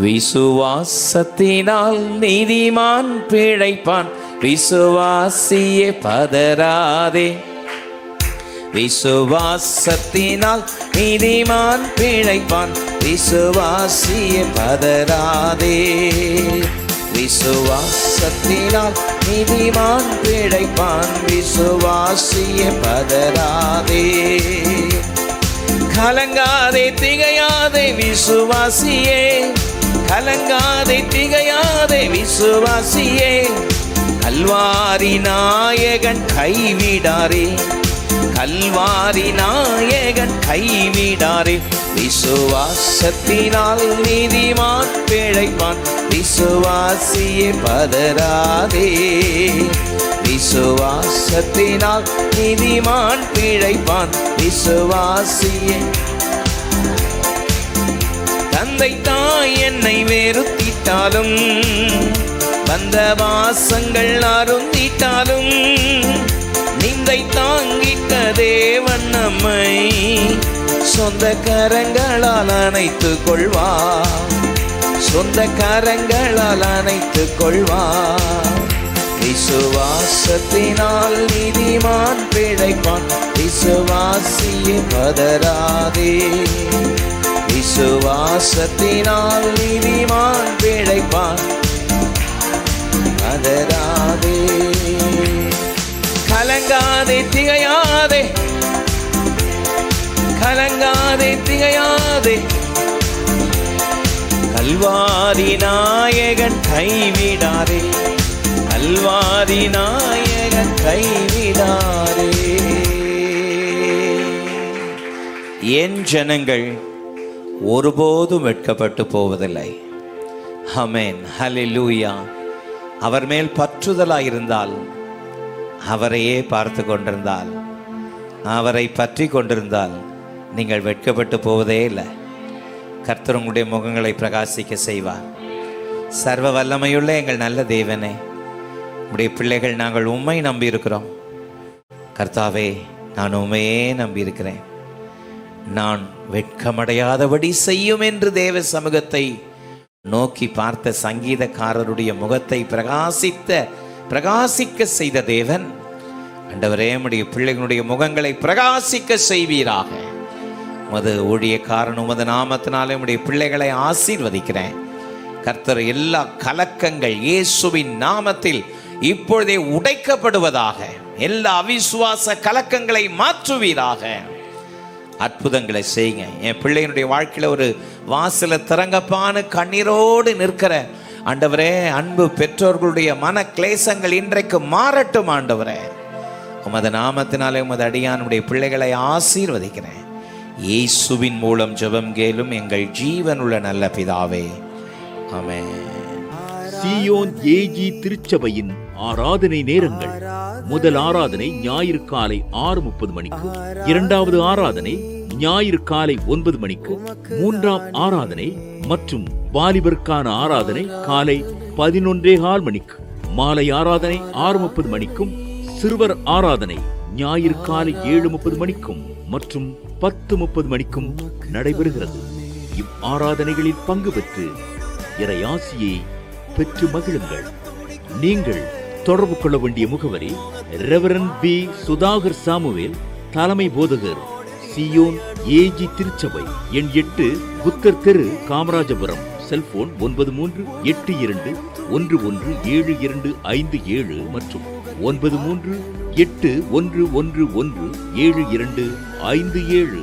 விசுவாசத்தினால் நீதிமான் பிழைப்பான், விசுவாசியே பதறாதே. விசுவாசத்தினால் நீதிமான் பிழைப்பான், விசுவாசியே பதறாதே. விசுவாசத்தினால் நீதிமான் பிழைப்பான், விசுவாசியே பதறாதே. கலங்காதே திகையாதே விசுவாசியே, கலங்காதே திகையாதே விசுவாசியே. கல்வாரி நாயகன் கைவிடாரே, கல்வாரி நாயகன் கைவிடாரே. விசுவாசத்தினால் நீதிமான் பிழைப்பான், விசுவாசியே பதறாதே. விசுவாசத்தினால் நீதிமான் பிழைப்பான், விசுவாசியே. தந்தை தாய் என்னை வெறுத்திட்டாலும், வந்த வாசங்கள் அருந்திட்டாலும், நிந்தை தாங்கிட்ட தேவன் நம்மை சொந்த கரங்களால் அணைத்துக் கொள்வார், சொந்த கரங்களால் அணைத்துக் கொள்வார். விசுவாசத்தினால் நீதிமான் பிழைப்பான், விசுவாசியே பதறாதே. விசுவாசத்தினால் நீதிமான் பிழைப்பான், பதறாதே. கலங்காதே திகையாதே, கலங்காதே திகையாதே. கல்வாரி நாயகன் கைவிடாரே, கல்வாரி நாயகன் கைவிடாரே. என் ஜனங்கள் ஒருபோதும் வெட்கப்பட்டு போவதில்லை. ஆமென். ஹல்லேலூயா. அவர் மேல் பற்றுதலாயிருந்தால், அவரையே பார்த்து கொண்டிருந்தால், அவரை பற்றி கொண்டிருந்தால் நீங்கள் வெட்கப்பட்டு போவதே இல்லை. கர்த்தர் உங்களுடைய முகங்களை பிரகாசிக்க செய்வார். சர்வ வல்லமையுள்ள எங்கள் நல்ல தேவனே, உடைய பிள்ளைகள் நாங்கள் உம்மை நம்பி இருக்கிறோம். கர்த்தாவே, நான் உம்மையே நம்பி இருக்கிறேன். நான் வெட்கமடையாதபடி செய்யும் என்று தேவ சமூகத்தை நோக்கி பார்த்த சங்கீதக்காரருடைய முகத்தை பிரகாசிக்க செய்த தேவன், ஆண்டவரே, உம்முடைய பிள்ளைகளுடைய முகங்களை பிரகாசிக்க செய்வீராக. உமது ஊழியக்காரன் உமது நாமத்தினாலே உம்முடைய பிள்ளைகளை ஆசீர்வதிக்கிறேன். கர்த்தர், எல்லா கலக்கங்கள் இயேசுவின் நாமத்தில் இப்பொழுதே உடைக்கப்படுவதாக. எல்லா அவிசுவாச கலக்கங்களை மாற்றுவீராக. அற்புதங்களை செய்யுங்க. என் பிள்ளையினுடைய வாழ்க்கையில ஒரு வாசல திறங்கப்பான கண்ணீரோடு நிற்கிற ஆண்டவரே, அன்பு பெற்றோர்களுடைய மன கிளேசங்கள் இன்றைக்கு மாறட்டும். ஆண்டவரே, உமது நாமத்தினாலே உமது அடியானுடைய பிள்ளைகளை ஆசீர்வதிக்கிறேன். இயேசுவின் மூலம் ஜெபம் கேளும் எங்கள் ஜீவனுள்ள நல்ல பிதாவே, ஆமென். சீயோன் ஏஜி திருச்சபையின் ஆராதனை நேரங்கள்: முதல் ஆராதனை ஞாயிறு காலை 6:30 மணிக்கு, இரண்டாவது ஆராதனை ஞாயிறு காலை 9 மணிக்கு, மூன்றாம் ஆராதனை மற்றும் வாலிபருக்கான ஆராதனை காலை 11:15 மணிக்கு, மாலை ஆராதனை 6:30 மணிக்கும், சிறுவர் ஆராதனை ஞாயிறு காலை 7:30 மணிக்கும் மற்றும் 10:30 மணிக்கும் நடைபெறுகிறது. இவ் ஆராதனைகளில் பங்கு பெற்று இறையாசியை பெற்று மகிழுங்கள். நீங்கள் தொடர்பு கொள்ள வேண்டிய முகவரி: ரெவரண்ட் பி. சுதாகர் சாமுவேல், தலைமை போதகர், சீயோன் ஏஜி திருச்சபை, எண் 8, புத்தர் தெரு, காமராஜபுரம். செல்போன் 9381172757 மற்றும் 9381117257.